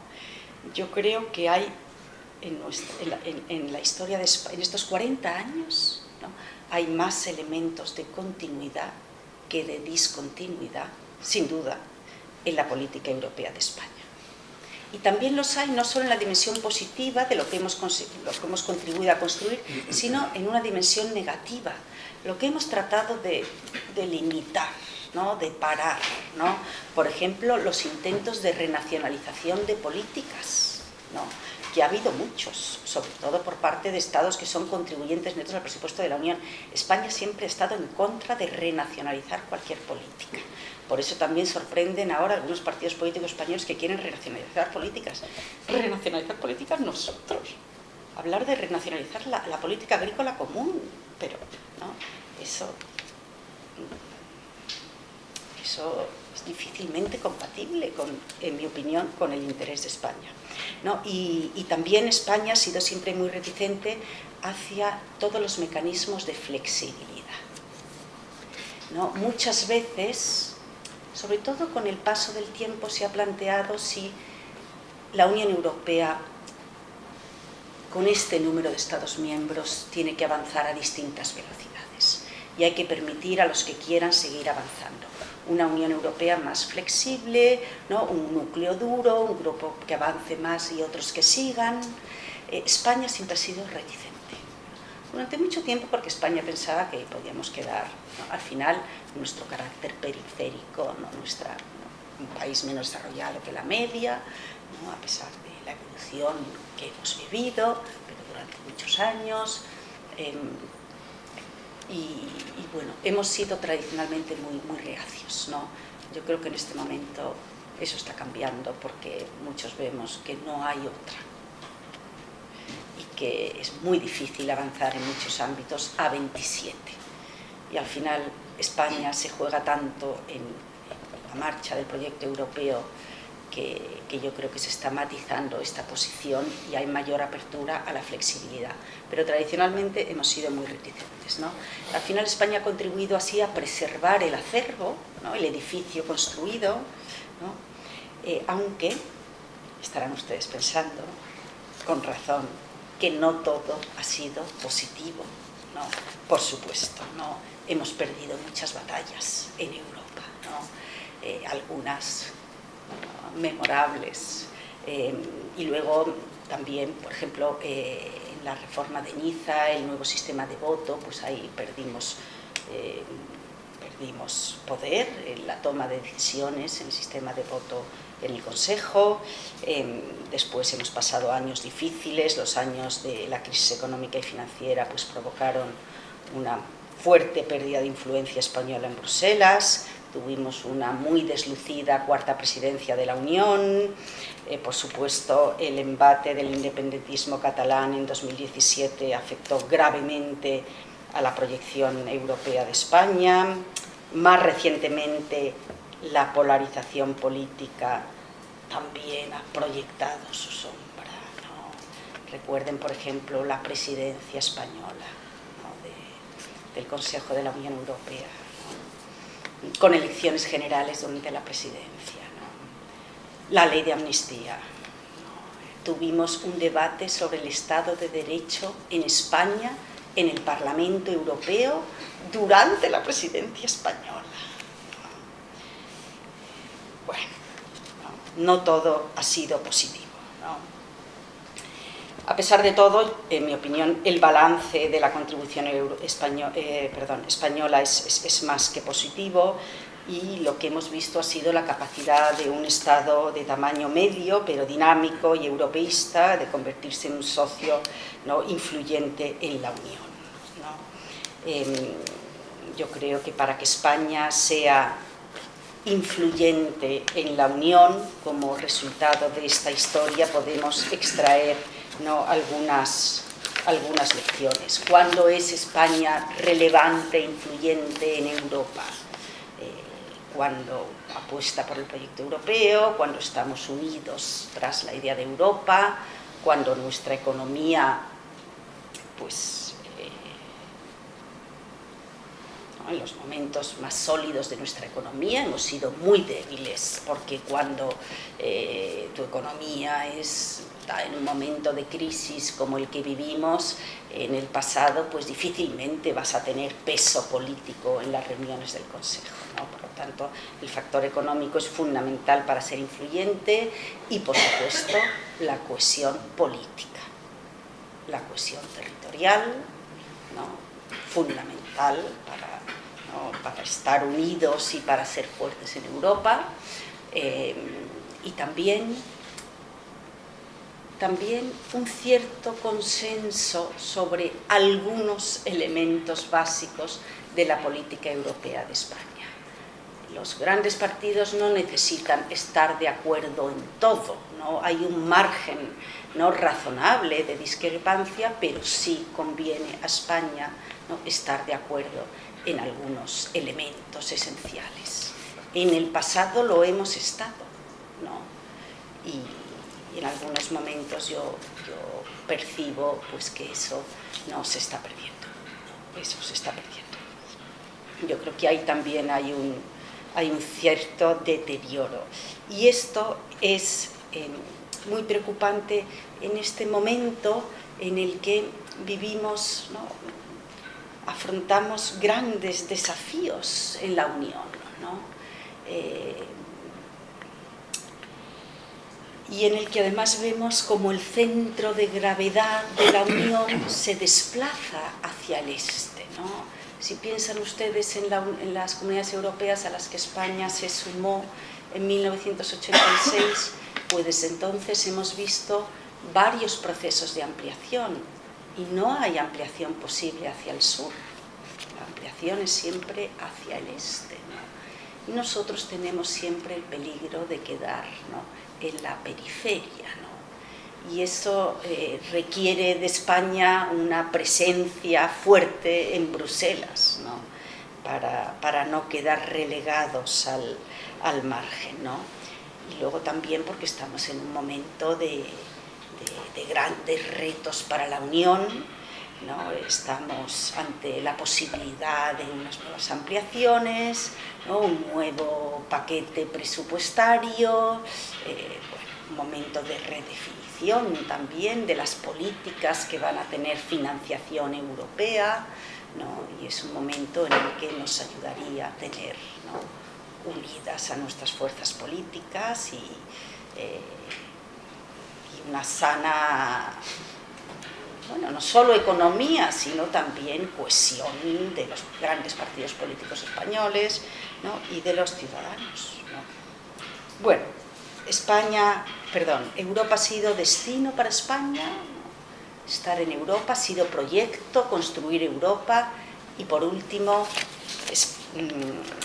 Yo creo que hay en la historia de España, en estos 40 años, ¿no?, hay más elementos de continuidad que de discontinuidad, sin duda, en la política europea de España. Y también los hay no solo en la dimensión positiva de lo que hemos contribuido a construir, sino en una dimensión negativa, lo que hemos tratado de limitar, ¿no?, de parar, ¿no? Por ejemplo, los intentos de renacionalización de políticas, ¿no?, que ha habido muchos, sobre todo por parte de estados que son contribuyentes netos al presupuesto de la Unión. España siempre ha estado en contra de renacionalizar cualquier política. Por eso también sorprenden ahora algunos partidos políticos españoles que quieren renacionalizar políticas. ¿Renacionalizar políticas nosotros? Hablar de renacionalizar la política agrícola común, pero ¿no?, eso es difícilmente compatible, en mi opinión, con el interés de España, ¿no? Y también España ha sido siempre muy reticente hacia todos los mecanismos de flexibilidad, ¿no? Muchas veces, sobre todo con el paso del tiempo, se ha planteado si la Unión Europea, con este número de Estados miembros, tiene que avanzar a distintas velocidades y hay que permitir a los que quieran seguir avanzando. Una Unión Europea más flexible, ¿no?, un núcleo duro, un grupo que avance más y otros que sigan. España siempre ha sido reticente. Durante mucho tiempo, porque España pensaba que podíamos quedar, ¿no?, al final, nuestro carácter periférico, ¿no?, un país menos desarrollado que la media, ¿no?, a pesar de la evolución que hemos vivido, pero durante muchos años. Y bueno, hemos sido tradicionalmente muy reacios, ¿no? Yo creo que en este momento eso está cambiando, porque muchos vemos que no hay otra y que es muy difícil avanzar en muchos ámbitos a 27. Y al final España se juega tanto en la marcha del proyecto europeo que yo creo que se está matizando esta posición y hay mayor apertura a la flexibilidad. Pero tradicionalmente hemos sido muy reticentes, ¿no? Al final España ha contribuido así a preservar el acervo, ¿no?, el edificio construido, ¿no?, aunque estarán ustedes pensando, con razón, que no todo ha sido positivo, ¿no? Por supuesto, ¿no? Hemos perdido muchas batallas en Europa, ¿no? Algunas memorables, y luego también, por ejemplo, en la reforma de Niza, el nuevo sistema de voto, pues ahí perdimos poder en la toma de decisiones en el sistema de voto en el Consejo. Después hemos pasado años difíciles, los años de la crisis económica y financiera pues provocaron una fuerte pérdida de influencia española en Bruselas. Tuvimos una muy deslucida cuarta presidencia de la Unión. Por supuesto, el embate del independentismo catalán en 2017 afectó gravemente a la proyección europea de España. Más recientemente, la polarización política también ha proyectado su sombra, ¿no? Recuerden, por ejemplo, la presidencia española, ¿no?, del Consejo de la Unión Europea, con elecciones generales durante la presidencia, ¿no? La ley de amnistía, ¿no? Tuvimos un debate sobre el Estado de Derecho en España, en el Parlamento Europeo, durante la presidencia española. Bueno, no todo ha sido positivo, ¿no? A pesar de todo, en mi opinión, el balance de la contribución española es más que positivo, y lo que hemos visto ha sido la capacidad de un Estado de tamaño medio, pero dinámico y europeísta, de convertirse en un socio, ¿no?, influyente en la Unión, ¿no? Yo creo que para que España sea influyente en la Unión, como resultado de esta historia, podemos extraer, ¿no?, algunas lecciones. ¿Cuándo es España relevante e influyente en Europa? Cuando apuesta por el proyecto europeo, cuando estamos unidos tras la idea de Europa, cuando nuestra economía, pues, en los momentos más sólidos de nuestra economía hemos sido muy débiles, porque cuando tu economía está en un momento de crisis como el que vivimos en el pasado, pues difícilmente vas a tener peso político en las reuniones del Consejo, ¿no? Por lo tanto, el factor económico es fundamental para ser influyente, y, por supuesto, la cohesión política, la cohesión territorial, ¿no?, fundamental para estar unidos y para ser fuertes en Europa, y también un cierto consenso sobre algunos elementos básicos de la política europea de España. Los grandes partidos no necesitan estar de acuerdo en todo, ¿no? Hay un margen, ¿no?, razonable de discrepancia, pero sí conviene a España, ¿no?, estar de acuerdo en algunos elementos esenciales. En el pasado lo hemos estado, ¿no? Y en algunos momentos yo percibo pues que eso no se está perdiendo, eso se está perdiendo. Yo creo que ahí también hay un cierto deterioro, y esto es muy preocupante en este momento en el que vivimos, ¿no?, afrontamos grandes desafíos en la Unión, ¿no? y en el que además vemos como el centro de gravedad de la Unión se desplaza hacia el este, ¿no? Si piensan ustedes en las comunidades europeas a las que España se sumó en 1986, pues desde entonces hemos visto varios procesos de ampliación y no hay ampliación posible hacia el sur, la ampliación es siempre hacia el este, ¿no? Y nosotros tenemos siempre el peligro de quedar, ¿no?, en la periferia, ¿no? Y eso requiere de España una presencia fuerte en Bruselas, ¿no?, para no quedar relegados al margen, ¿no? Y luego también porque estamos en un momento de grandes retos para la Unión, ¿no? Estamos ante la posibilidad de unas nuevas ampliaciones, ¿no?, un nuevo paquete presupuestario, un momento de redefinición también de las políticas que van a tener financiación europea, ¿no? Y es un momento en el que nos ayudaría a tener, ¿no?, unidas a nuestras fuerzas políticas y una sana, bueno, no solo economía, sino también cohesión de los grandes partidos políticos españoles, ¿no?, y de los ciudadanos, ¿no? Bueno, Europa ha sido destino para España, ¿no? Estar en Europa ha sido proyecto, construir Europa, y por último,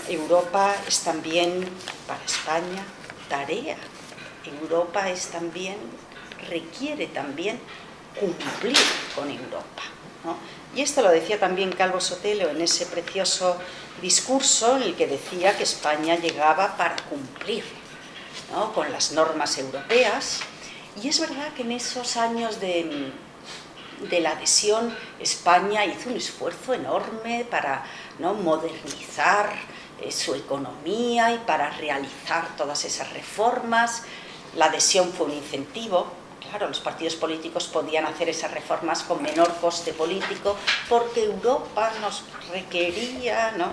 Europa es también para España tarea. Europa requiere también cumplir con Europa, ¿no? Y esto lo decía también Calvo Sotelo en ese precioso discurso en el que decía que España llegaba para cumplir, ¿no?, con las normas europeas. Y es verdad que en esos años de la adhesión España hizo un esfuerzo enorme para, ¿no?, modernizar su economía y para realizar todas esas reformas. La adhesión fue un incentivo. Claro, los partidos políticos podían hacer esas reformas con menor coste político porque Europa nos requería, ¿no?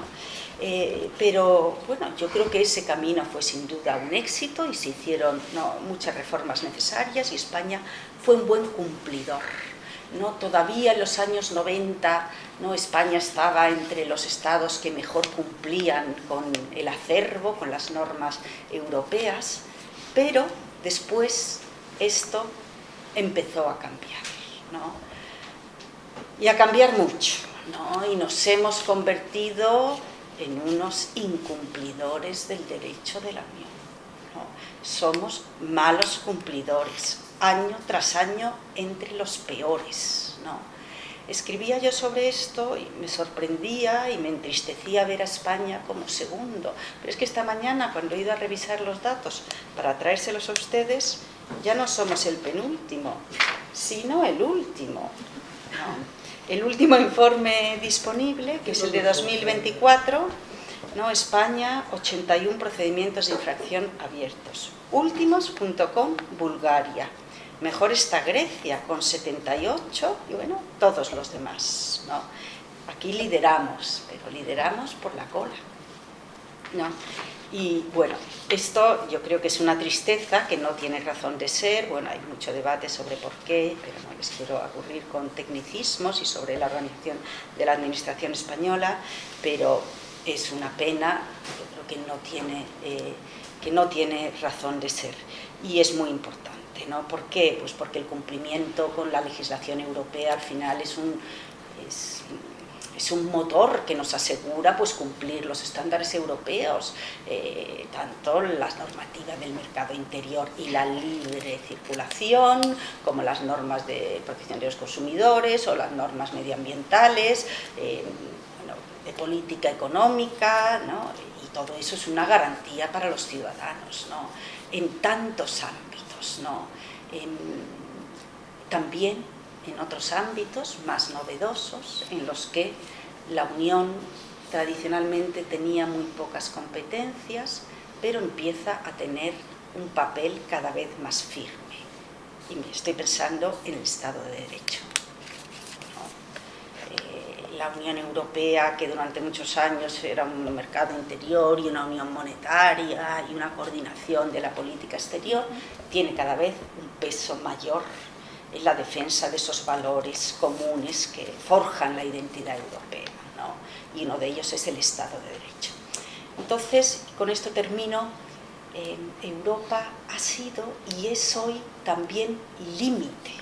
Pero bueno, yo creo que ese camino fue sin duda un éxito y se hicieron, ¿no?, muchas reformas necesarias, y España fue un buen cumplidor, ¿no? Todavía en los años 90, ¿no?, España estaba entre los estados que mejor cumplían con el acervo, con las normas europeas, pero después esto empezó a cambiar, ¿no?, y a cambiar mucho, ¿no? Y nos hemos convertido en unos incumplidores del derecho de la Unión, ¿no? Somos malos cumplidores, año tras año entre los peores, ¿no? Escribía yo sobre esto y me sorprendía y me entristecía ver a España como segundo, pero es que esta mañana, cuando he ido a revisar los datos para traérselos a ustedes, ya no somos el penúltimo, sino el último, ¿no? El último informe disponible, que es el de 2024, ¿no?, España, 81 procedimientos de infracción abiertos. Últimos.com, Bulgaria. Mejor está Grecia, con 78, y bueno, todos los demás, ¿no? Aquí lideramos, pero lideramos por la cola, ¿no? Y bueno, esto yo creo que es una tristeza que no tiene razón de ser. Bueno, hay mucho debate sobre por qué, pero no les quiero aburrir con tecnicismos y sobre la organización de la administración española, pero es una pena, yo creo que no tiene razón de ser, y es muy importante, ¿no? ¿Por qué? Pues porque el cumplimiento con la legislación europea al final es un motor que nos asegura, pues, cumplir los estándares europeos, tanto las normativas del mercado interior y la libre circulación, como las normas de protección de los consumidores o las normas medioambientales, bueno, de política económica, ¿no? Y todo eso es una garantía para los ciudadanos, ¿no?, en tantos ámbitos, ¿no? También en otros ámbitos más novedosos, en los que la Unión tradicionalmente tenía muy pocas competencias, pero empieza a tener un papel cada vez más firme. Y me estoy pensando en el Estado de Derecho, ¿no? la Unión Europea, que durante muchos años era un mercado interior y una unión monetaria y una coordinación de la política exterior, tiene cada vez un peso mayor en la defensa de esos valores comunes que forjan la identidad europea, ¿no? Y uno de ellos es el Estado de Derecho. Entonces, con esto termino, Europa ha sido y es hoy también límite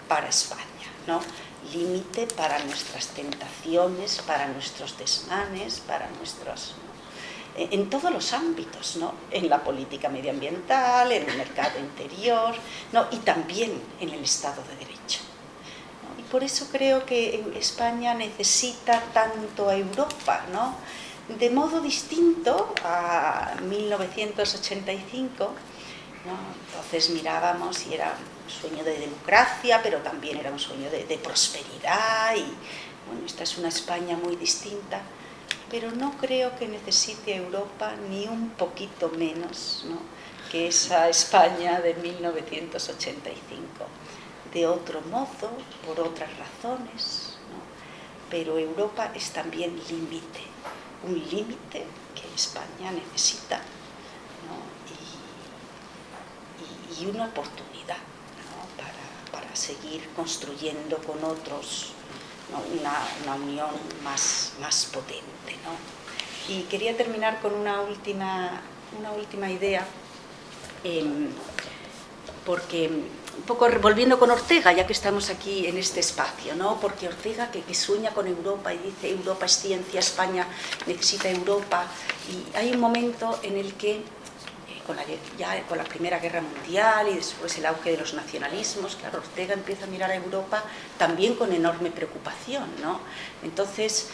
para España, ¿no? Límite para nuestras tentaciones, para nuestros desmanes, para nuestros... ¿no? En todos los ámbitos, ¿no? En la política medioambiental, en el mercado interior, ¿no? Y también en el Estado de Derecho, ¿no? Y por eso creo que España necesita tanto a Europa, ¿no? De modo distinto a 1985, ¿no? Entonces mirábamos y era un sueño de democracia, pero también era un sueño de prosperidad y bueno, esta es una España muy distinta, pero no creo que necesite Europa ni un poquito menos, ¿no? Que esa España de 1985. De otro modo, por otras razones, ¿no? Pero Europa es también límite, un límite que España necesita, ¿no? Y una oportunidad, ¿no? para seguir construyendo con otros, ¿no? una unión más potente, ¿no? Y quería terminar con una última idea, porque un poco volviendo con Ortega, ya que estamos aquí en este espacio, ¿no? Porque Ortega que sueña con Europa y dice Europa es ciencia, España necesita Europa, y hay un momento en el que ya con la Primera Guerra Mundial y después el auge de los nacionalismos, claro, Ortega empieza a mirar a Europa también con enorme preocupación, ¿no? Entonces,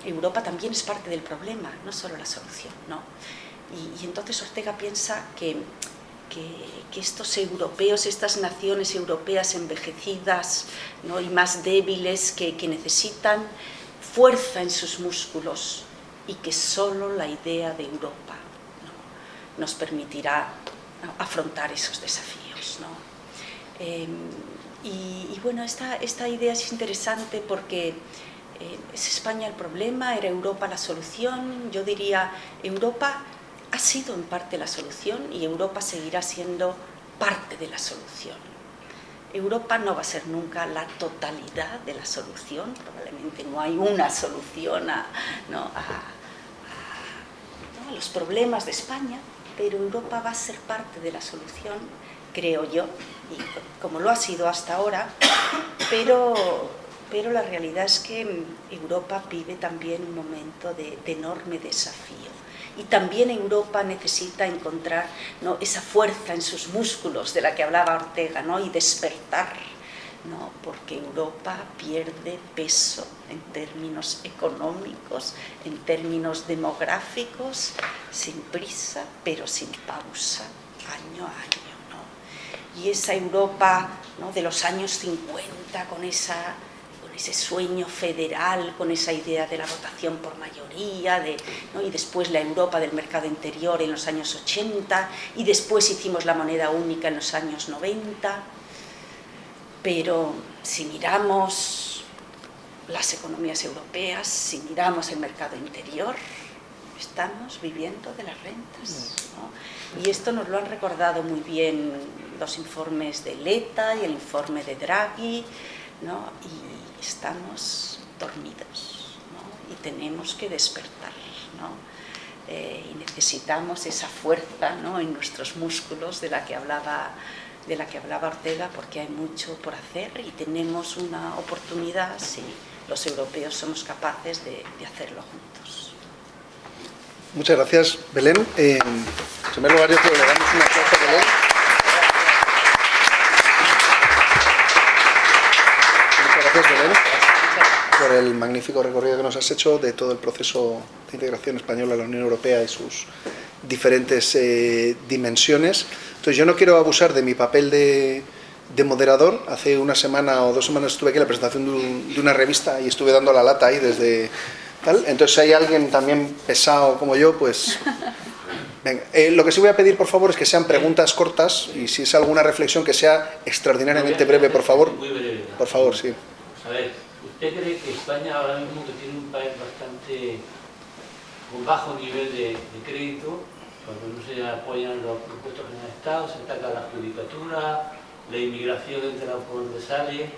Europa también es parte del problema, no solo la solución, ¿no? Y entonces Ortega piensa que estos europeos, estas naciones europeas envejecidas, ¿no? Y más débiles, que necesitan fuerza en sus músculos y que solo la idea de Europa, ¿no? nos permitirá, ¿no? afrontar esos desafíos, ¿no? Y bueno, esta idea es interesante porque es España el problema, era Europa la solución. Yo diría, Europa ha sido en parte la solución y Europa seguirá siendo parte de la solución. Europa no va a ser nunca la totalidad de la solución, probablemente no hay una solución a los problemas de España, pero Europa va a ser parte de la solución, creo yo, y como lo ha sido hasta ahora, pero la realidad es que Europa vive también un momento de enorme desafío. Y también Europa necesita encontrar, ¿no? esa fuerza en sus músculos de la que hablaba Ortega, ¿no? y despertar, ¿no? porque Europa pierde peso en términos económicos, en términos demográficos, sin prisa, pero sin pausa, año a año, ¿no? Y esa Europa, ¿no? de los años 50, con ese sueño federal, con esa idea de la votación por mayoría, ¿no? y después la Europa del mercado interior en los años 80, y después hicimos la moneda única en los años 90, pero si miramos las economías europeas, si miramos el mercado interior, estamos viviendo de las rentas, ¿no? Y esto nos lo han recordado muy bien los informes de Letta y el informe de Draghi, ¿no? Y estamos dormidos, ¿no? y tenemos que despertar, ¿no? Y necesitamos esa fuerza, ¿no? en nuestros músculos de la que hablaba Ortega, porque hay mucho por hacer y tenemos una oportunidad si los europeos somos capaces de hacerlo juntos. Muchas gracias, Belén. En primer lugar, yo creo que le damos un aplauso a Belén. Gracias, Belén, por el magnífico recorrido que nos has hecho de todo el proceso de integración española a la Unión Europea y sus diferentes dimensiones. Entonces, yo no quiero abusar de mi papel de moderador. Hace una semana o 2 semanas estuve aquí en la presentación de una revista y estuve dando la lata ahí desde tal. Entonces, si hay alguien también pesado como yo, pues... Venga. Lo que sí voy a pedir, por favor, es que sean preguntas cortas y si es alguna reflexión que sea extraordinariamente breve, por favor. Muy breve. Por favor, sí. A ver, ¿Usted cree que España ahora mismo, que tiene un país bastante con bajo nivel de crédito, cuando no se apoyan los presupuestos generales de Estado, se ataca la judicatura, la inmigración entra por donde sale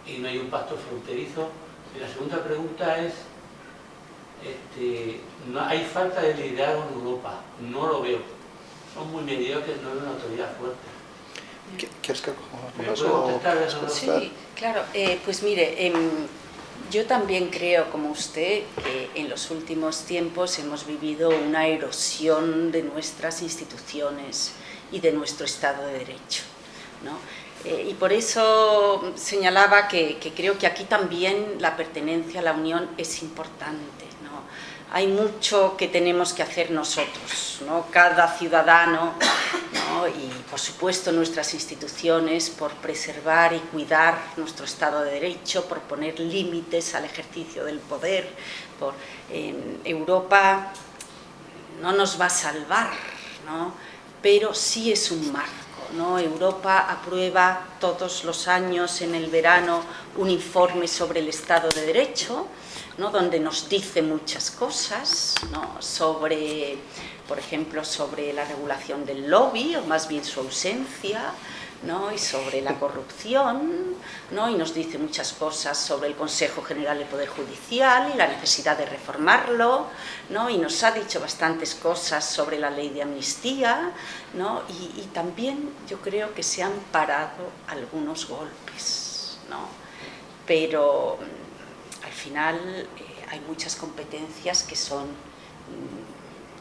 y no hay un pacto fronterizo? Y la segunda pregunta es, no, hay falta de liderazgo en Europa, no lo veo. Son muy mediocres, no hay una autoridad fuerte. ¿Quieres que ¿Me puede contestar eso? Sí, claro. Pues mire, yo también creo, como usted, que en los últimos tiempos hemos vivido una erosión de nuestras instituciones y de nuestro Estado de Derecho, ¿no? Y por eso señalaba que creo que aquí también la pertenencia a la Unión es importante, ¿no? Hay mucho que tenemos que hacer nosotros, ¿no? Cada ciudadano, ¿no? Y por supuesto nuestras instituciones, por preservar y cuidar nuestro Estado de Derecho, por poner límites al ejercicio del poder. Europa no nos va a salvar, ¿no? Pero sí es un marco, ¿no? Europa aprueba todos los años en el verano un informe sobre el Estado de Derecho, ¿no? Donde nos dice muchas cosas, ¿no? Sobre, por ejemplo, sobre la regulación del lobby, o más bien su ausencia, ¿no? Y sobre la corrupción, ¿no? Y nos dice muchas cosas sobre el Consejo General del Poder Judicial y la necesidad de reformarlo, ¿no? Y nos ha dicho bastantes cosas sobre la ley de amnistía, ¿no? Y también yo creo que se han parado algunos golpes, ¿no? Pero al final hay muchas competencias que son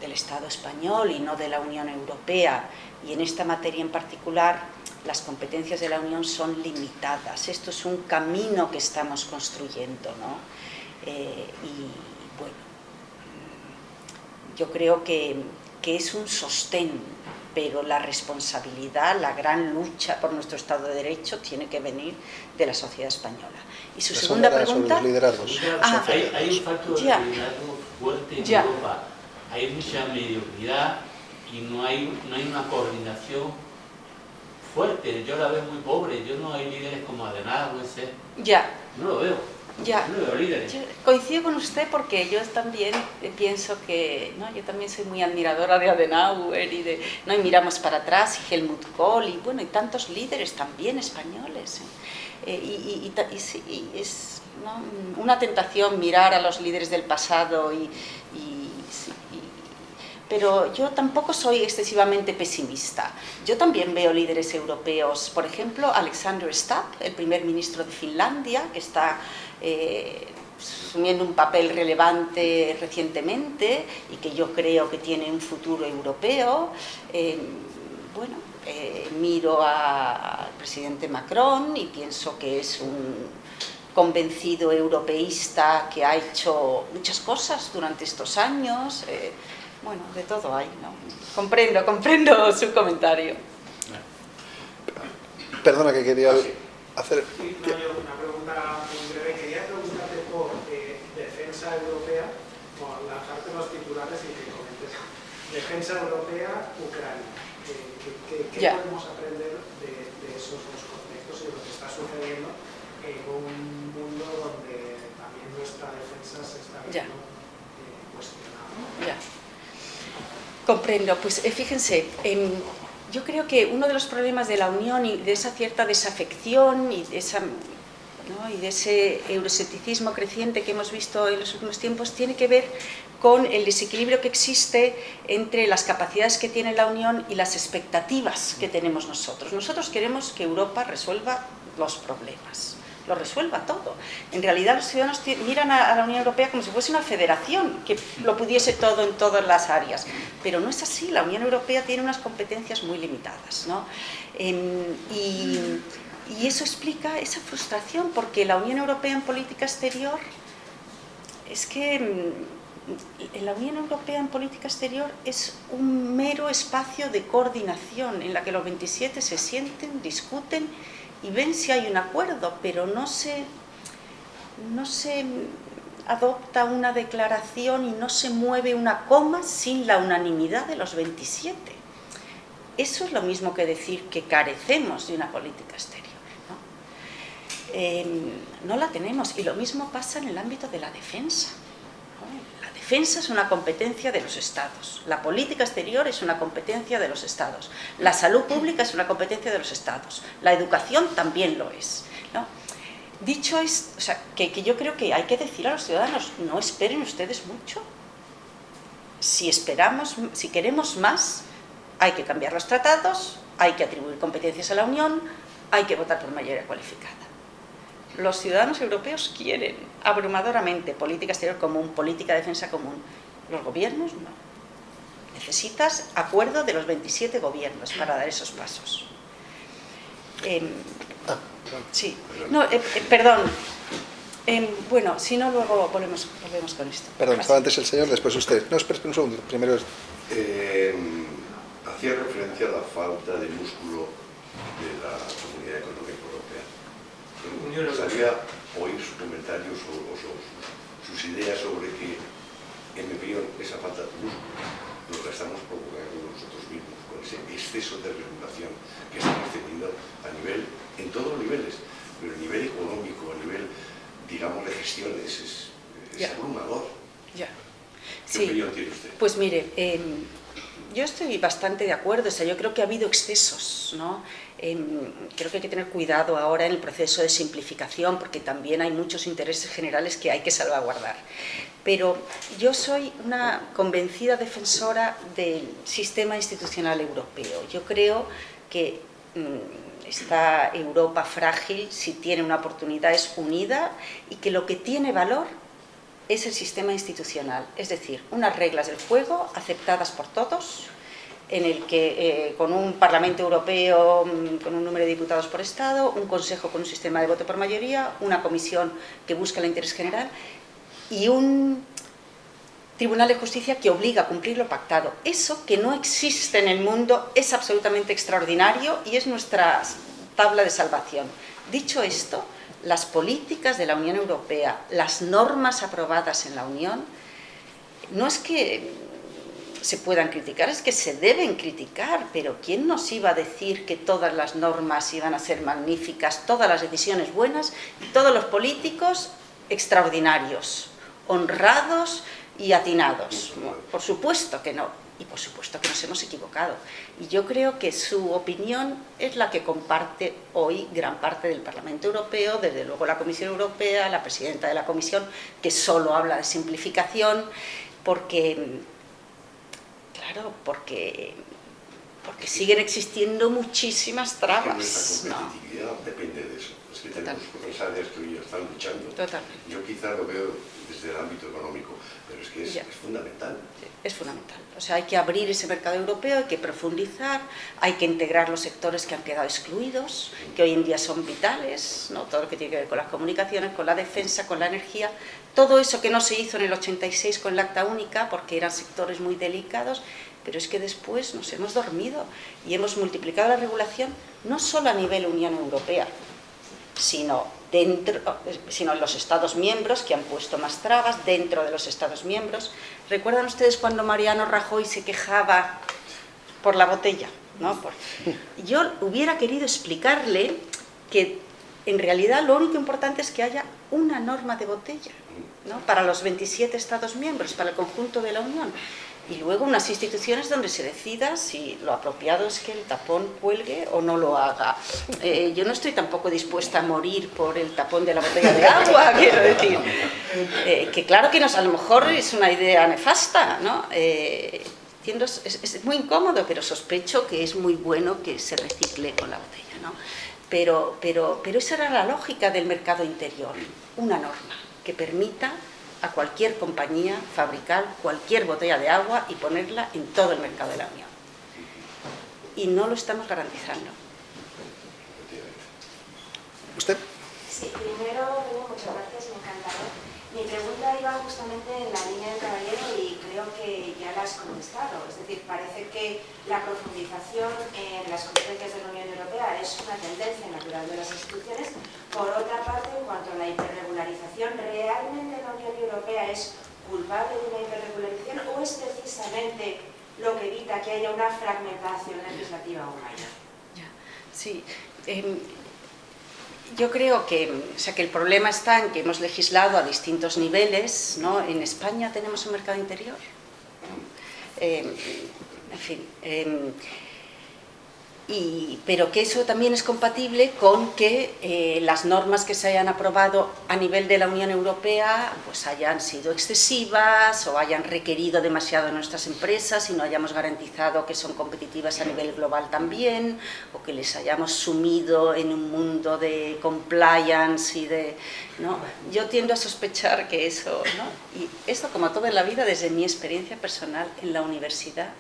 del Estado español y no de la Unión Europea, y en esta materia en particular las competencias de la Unión son limitadas. Esto es un camino que estamos construyendo, ¿no? Y bueno, yo creo que es un sostén, pero la responsabilidad, la gran lucha por nuestro Estado de Derecho tiene que venir de la sociedad española. Y su segunda pregunta... Sobre los liderazgos. Hay un factor de liderazgo fuerte en Europa. Hay mucha mediocridad y no hay una coordinación fuerte. Yo la veo muy pobre. Yo no hay líderes como Adenauer, no lo veo. No lo veo líderes. Yo coincido con usted porque yo también pienso que, ¿no? Yo también soy muy admiradora de Adenauer y ¿no? Y miramos para atrás, y Helmut Kohl y bueno, y tantos líderes también españoles. Y es, ¿no? Una tentación mirar a los líderes del pasado pero yo tampoco soy excesivamente pesimista. Yo también veo líderes europeos, por ejemplo, Alexander Stubb, el primer ministro de Finlandia, que está asumiendo un papel relevante recientemente y que yo creo que tiene un futuro europeo. Miro al presidente Macron y pienso que es un convencido europeísta que ha hecho muchas cosas durante estos años. Bueno, de todo hay, ¿no? Comprendo su comentario. Perdona, que quería hacer... Sí, no, yo una pregunta muy breve. Quería preguntarte por defensa europea, por lanzarte los titulares y que comentes. Defensa europea, Ucrania. ¿Qué podemos aprender de esos dos contextos y de lo que está sucediendo en un mundo donde también nuestra defensa se está viendo cuestionada? Comprendo. Pues fíjense, yo creo que uno de los problemas de la Unión y de esa cierta desafección y de ese euroscepticismo creciente que hemos visto en los últimos tiempos tiene que ver con el desequilibrio que existe entre las capacidades que tiene la Unión y las expectativas que tenemos nosotros. Nosotros queremos que Europa resuelva los problemas, lo resuelva todo. En realidad los ciudadanos miran a la Unión Europea como si fuese una federación que lo pudiese todo en todas las áreas, pero no es así. La Unión Europea tiene unas competencias muy limitadas, ¿no? Y eso explica esa frustración, porque la Unión Europea en política exterior es que la Unión Europea en política exterior es un mero espacio de coordinación en la que los 27 se sienten, discuten y ven si hay un acuerdo, pero no se adopta una declaración y no se mueve una coma sin la unanimidad de los 27. Eso es lo mismo que decir que carecemos de una política exterior, ¿no? No la tenemos, y lo mismo pasa en el ámbito de la defensa. La defensa es una competencia de los Estados, la política exterior es una competencia de los Estados, la salud pública es una competencia de los Estados, la educación también lo es, ¿no? Dicho esto, o sea, que yo creo que hay que decir a los ciudadanos, no esperen ustedes mucho. Si queremos más, hay que cambiar los tratados, hay que atribuir competencias a la Unión, hay que votar por mayoría cualificada. Los ciudadanos europeos quieren abrumadoramente política exterior común, política de defensa común. Los gobiernos no. Necesitas acuerdo de los 27 gobiernos para dar esos pasos. Sí, no, perdón. Bueno, si no, luego volvemos con esto. Perdón, estaba antes el señor, después usted. No, espera un segundo. Primero hacía referencia a la falta de músculo de la Comunidad Económica Europea. Me gustaría oír sus comentarios o sus ideas sobre que, en mi opinión, esa falta de músculo nos la estamos provocando nosotros mismos con ese exceso de regulación que estamos teniendo en todos los niveles, pero a nivel económico, a nivel, digamos, de gestión, es abrumador. Ya. ¿Qué opinión tiene usted? Pues mire, yo estoy bastante de acuerdo, o sea, yo creo que ha habido excesos, ¿no? Creo que hay que tener cuidado ahora en el proceso de simplificación, porque también hay muchos intereses generales que hay que salvaguardar. Pero yo soy una convencida defensora del sistema institucional europeo. Yo creo que esta Europa frágil, si tiene una oportunidad, es unida, y que lo que tiene valor es el sistema institucional, es decir, unas reglas del juego aceptadas por todos, en el que con un Parlamento Europeo con un número de diputados por Estado, un Consejo con un sistema de voto por mayoría, una Comisión que busca el interés general y un Tribunal de Justicia que obliga a cumplir lo pactado. Eso, que no existe en el mundo, es absolutamente extraordinario y es nuestra tabla de salvación. Dicho esto, las políticas de la Unión Europea, las normas aprobadas en la Unión, no es que se puedan criticar, es que se deben criticar, pero ¿quién nos iba a decir que todas las normas iban a ser magníficas, todas las decisiones buenas y todos los políticos extraordinarios, honrados y atinados? Por supuesto que no, y por supuesto que nos hemos equivocado. Y yo creo que su opinión es la que comparte hoy gran parte del Parlamento Europeo, desde luego la Comisión Europea, la presidenta de la Comisión, que solo habla de simplificación, porque siguen existiendo muchísimas trabas. Nuestra competitividad depende de eso. Es que tenemos otras áreas que hoy están luchando. Totalmente. Yo quizá lo veo desde el ámbito económico, pero es que es fundamental. Sí, es fundamental. O sea, hay que abrir ese mercado europeo, hay que profundizar, hay que integrar los sectores que han quedado excluidos, que hoy en día son vitales, ¿no? Todo lo que tiene que ver con las comunicaciones, con la defensa, con la energía, todo eso que no se hizo en el 86 con la Acta Única, porque eran sectores muy delicados, pero es que después nos hemos dormido y hemos multiplicado la regulación no solo a nivel Unión Europea, sino en los Estados miembros, que han puesto más trabas dentro de los Estados miembros. ¿Recuerdan ustedes cuando Mariano Rajoy se quejaba por la botella? ¿No? Yo hubiera querido explicarle que en realidad lo único importante es que haya una norma de botella, ¿no? Para los 27 Estados miembros, para el conjunto de la Unión. Y luego unas instituciones donde se decida si lo apropiado es que el tapón cuelgue o no lo haga. Yo no estoy tampoco dispuesta a morir por el tapón de la botella de agua, quiero decir. Que claro que a lo mejor es una idea nefasta, ¿no? Es muy incómodo, pero sospecho que es muy bueno que se recicle con la botella, ¿no? Pero esa era la lógica del mercado interior, una norma que permita a cualquier compañía fabricar cualquier botella de agua y ponerla en todo el mercado de la Unión. Y no lo estamos garantizando. ¿Usted? Sí, primero, muchas gracias, me encantado. Mi pregunta iba justamente en la línea del caballero y creo que ya la has contestado. Es decir, parece que la profundización en las competencias de la Unión Europea es una tendencia natural de las instituciones. Por otra parte, en cuanto a la hiperregularización, ¿realmente la Unión Europea es culpable de una hiperregularización o es precisamente lo que evita que haya una fragmentación legislativa aún mayor? Sí. Yo creo que, que el problema está en que hemos legislado a distintos niveles, ¿no? En España tenemos un mercado interior. En fin, pero que eso también es compatible con que las normas que se hayan aprobado a nivel de la Unión Europea pues hayan sido excesivas o hayan requerido demasiado de nuestras empresas y no hayamos garantizado que son competitivas a nivel global también, o que les hayamos sumido en un mundo de compliance y de... ¿no? Yo tiendo a sospechar que eso, ¿no? Y esto, como todo en la vida, desde mi experiencia personal en la universidad,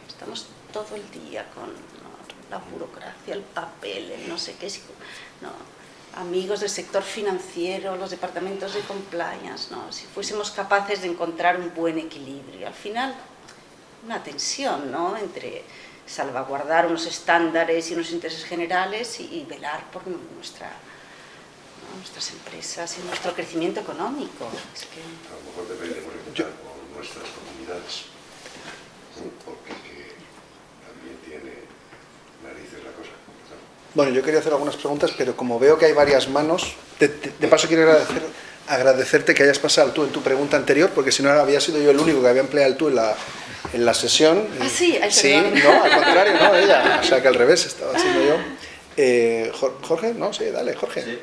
estamos todo el día con, ¿no?, la burocracia, el papel, el no sé qué, ¿no? Amigos del sector financiero, los departamentos de compliance, ¿no? Si fuésemos capaces de encontrar un buen equilibrio, al final una tensión, ¿no?, entre salvaguardar unos estándares y unos intereses generales y velar por nuestras empresas y nuestro crecimiento económico. Es que... A lo mejor deberíamos empezar con nuestras comunidades, porque también tiene narices la cosa. Bueno, yo quería hacer algunas preguntas, pero como veo que hay varias manos, de paso quiero agradecerte que hayas pasado tú en tu pregunta anterior, porque si no había sido yo el único que había empleado el tú en la sesión. Ah, sí, sí, no, al contrario, no, ella, o sea que al revés estaba haciendo yo. Jorge, no, sí, dale, Jorge. Sí.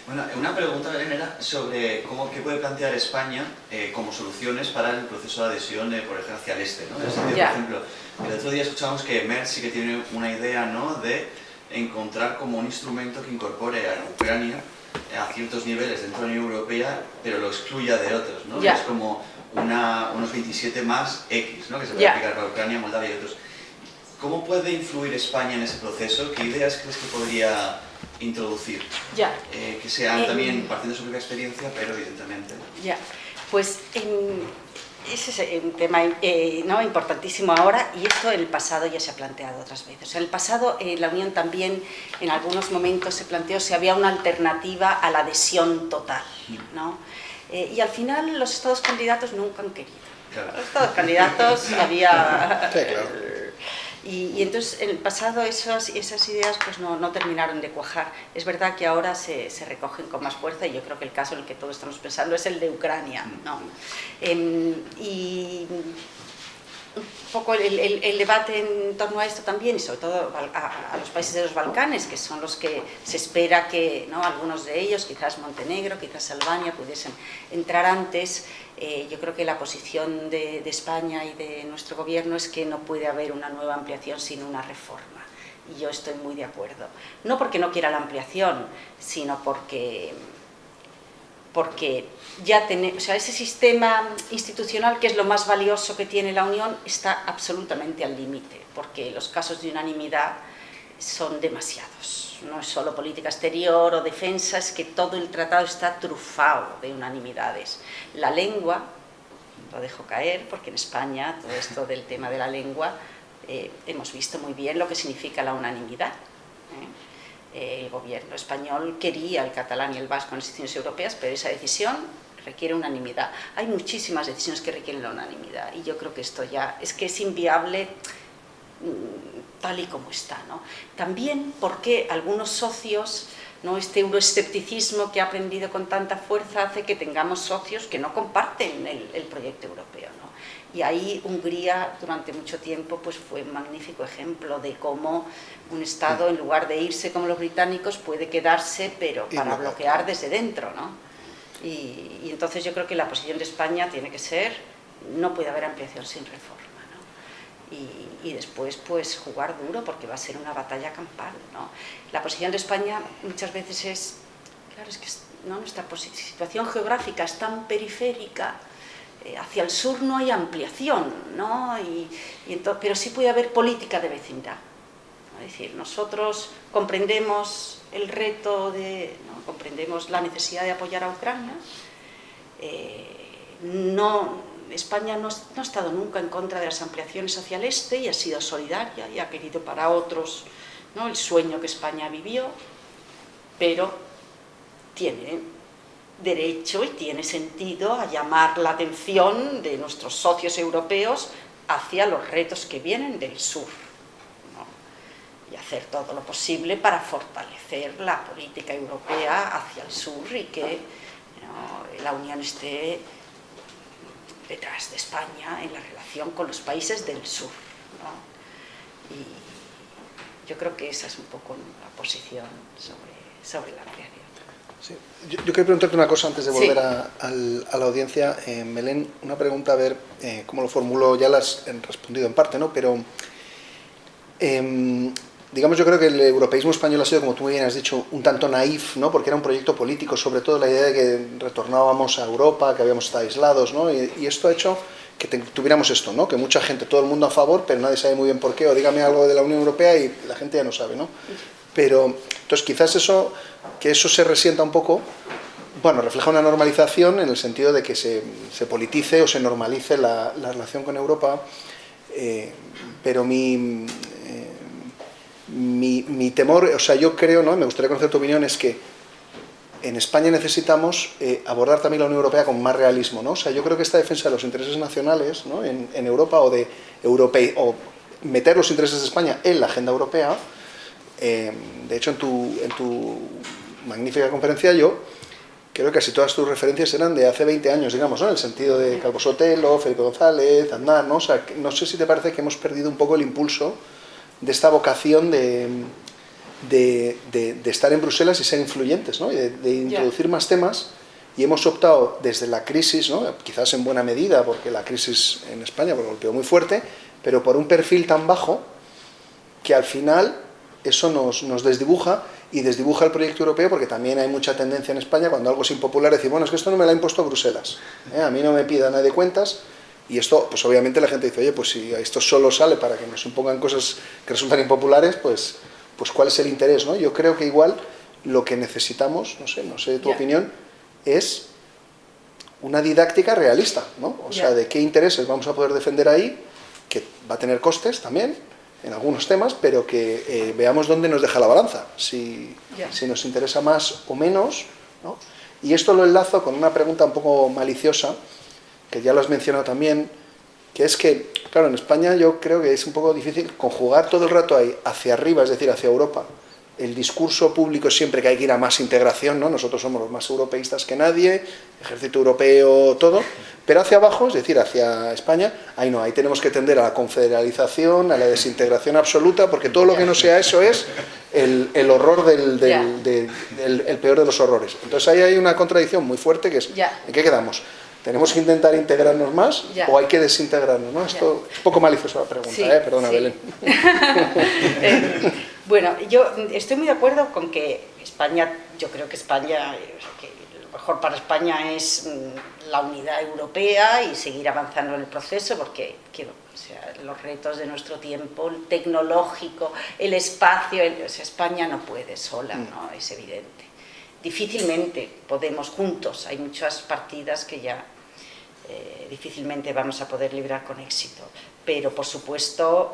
Bueno, una pregunta, Belén, era sobre qué puede plantear España como soluciones para el proceso de adhesión, por ejemplo, hacia el este, ¿no? En el sentido, por ejemplo, el otro día escuchábamos que Merz sí que tiene una idea, ¿no?, de encontrar como un instrumento que incorpore a Ucrania a ciertos niveles dentro de la Unión Europea, pero lo excluya de otros, ¿no? Es como unos 27 más X, ¿no?, que se puede aplicar para Ucrania, Moldavia y otros. ¿Cómo puede influir España en ese proceso? ¿Qué ideas crees que podría introducir? Que sean también partiendo de su propia experiencia, pero evidentemente... Pues ese es un tema ¿no?, importantísimo ahora, y esto en el pasado ya se ha planteado otras veces. En el pasado la Unión también en algunos momentos se planteó si había una alternativa a la adhesión total, ¿no? Y al final los estados candidatos nunca han querido. Claro. Los estados candidatos había... Sí, claro. Y entonces en el pasado esas ideas pues no terminaron de cuajar. Es verdad que ahora se recogen con más fuerza, y yo creo que el caso en el que todos estamos pensando es el de Ucrania, ¿no? Y un poco el debate en torno a esto también, y sobre todo a los países de los Balcanes, que son los que se espera que, ¿no?, algunos de ellos, quizás Montenegro, quizás Albania, pudiesen entrar antes. Yo creo que la posición de España y de nuestro gobierno es que no puede haber una nueva ampliación sin una reforma, y yo estoy muy de acuerdo. No porque no quiera la ampliación, sino porque ya tenemos, o sea, ese sistema institucional, que es lo más valioso que tiene la Unión, está absolutamente al límite, porque los casos de unanimidad son demasiados. No es solo política exterior o defensa, es que todo el tratado está trufado de unanimidades. La lengua, lo dejo caer, porque en España todo esto del tema de la lengua hemos visto muy bien lo que significa la unanimidad. El gobierno español quería el catalán y el vasco en las instituciones europeas, pero esa decisión requiere unanimidad. Hay muchísimas decisiones que requieren la unanimidad, y yo creo que esto ya es que es inviable tal y como está, ¿no? También porque algunos socios, ¿no?, este euroescepticismo que ha aprendido con tanta fuerza hace que tengamos socios que no comparten el proyecto europeo, ¿no? Y ahí Hungría durante mucho tiempo pues fue un magnífico ejemplo de cómo un Estado, en lugar de irse como los británicos, puede quedarse, pero para bloquear desde dentro, ¿no? Y entonces yo creo que la posición de España tiene que ser: no puede haber ampliación sin reforma, ¿no? Y después pues jugar duro, porque va a ser una batalla campal, ¿no? La posición de España muchas veces es, claro, es que, ¿no?, nuestra situación geográfica es tan periférica, hacia el sur no hay ampliación, ¿no? Pero sí puede haber política de vecindad, ¿no? Es decir, nosotros comprendemos el reto ¿no?, comprendemos la necesidad de apoyar a Ucrania. España no ha estado nunca en contra de las ampliaciones hacia el este, y ha sido solidaria y ha querido para otros, ¿no?, el sueño que España vivió, pero tiene derecho y tiene sentido a llamar la atención de nuestros socios europeos hacia los retos que vienen del sur, ¿no?, y hacer todo lo posible para fortalecer la política europea hacia el sur y que la Unión esté detrás de España en la relación con los países del sur, ¿no? Y yo creo que esa es un poco la posición sobre la ampliación. Sí. Yo quería preguntarte una cosa antes de volver a la audiencia. Belén, una pregunta, a ver cómo lo formulo, ya la has respondido en parte, ¿no? Pero, digamos, yo creo que el europeísmo español ha sido, como tú muy bien has dicho, un tanto naif, ¿no? Porque era un proyecto político, sobre todo la idea de que retornábamos a Europa, que habíamos estado aislados, ¿no? Y esto ha hecho que tuviéramos esto, ¿no? Que mucha gente, todo el mundo a favor, pero nadie sabe muy bien por qué, o dígame algo de la Unión Europea y la gente ya no sabe, ¿no? Pero, entonces, quizás que eso se resienta un poco, bueno, refleja una normalización en el sentido de que se politice o se normalice la relación con Europa, pero mi temor, o sea, yo creo, ¿no? Me gustaría conocer tu opinión, es que en España necesitamos abordar también la Unión Europea con más realismo, ¿no? O sea, yo creo que esta defensa de los intereses nacionales, ¿no? en Europa o meter los intereses de España en la agenda europea. De hecho, en tu magnífica conferencia yo creo que casi todas tus referencias eran de hace 20 años, digamos, ¿no? En el sentido de Calvo Sotelo, Felipe González, Aznar, ¿no? O sea, no sé si te parece que hemos perdido un poco el impulso de esta vocación de estar en Bruselas y ser influyentes, ¿no? Y de introducir más temas, y hemos optado desde la crisis, ¿no? Quizás en buena medida, porque la crisis en España golpeó muy fuerte, pero por un perfil tan bajo que al final eso nos desdibuja, y desdibuja el proyecto europeo, porque también hay mucha tendencia en España, cuando algo es impopular, decir, bueno, es que esto no me lo ha impuesto Bruselas, a mí no me pida nadie cuentas, y esto, pues obviamente la gente dice, oye, pues si esto solo sale para que nos impongan cosas que resultan impopulares, pues ¿cuál es el interés, no? Yo creo que igual lo que necesitamos, no sé tu opinión, es una didáctica realista, ¿no? O sea, de qué intereses vamos a poder defender ahí, que va a tener costes también, en algunos temas, pero que veamos dónde nos deja la balanza, si nos interesa más o menos, ¿no? Y esto lo enlazo con una pregunta un poco maliciosa, que ya lo has mencionado también, que es que, claro, en España yo creo que es un poco difícil conjugar todo el rato ahí hacia arriba, es decir, hacia Europa. El discurso público es siempre que hay que ir a más integración, ¿no? Nosotros somos los más europeístas que nadie, ejército europeo, todo, pero hacia abajo, es decir, hacia España, ahí no, ahí tenemos que tender a la confederalización, a la desintegración absoluta, porque todo lo que no sea eso es el horror el peor de los horrores. Entonces ahí hay una contradicción muy fuerte, que es, ¿en qué quedamos? ¿Tenemos que intentar integrarnos más o hay que desintegrarnos, ¿no? Esto es un poco maliciosa la pregunta, perdona, Belén. Bueno, yo estoy muy de acuerdo con que España, yo creo que España, que lo mejor para España es la unidad europea y seguir avanzando en el proceso, porque los retos de nuestro tiempo, el tecnológico, el espacio, España no puede sola, ¿no? Es evidente. Difícilmente podemos juntos, hay muchas partidas que ya difícilmente vamos a poder librar con éxito, pero por supuesto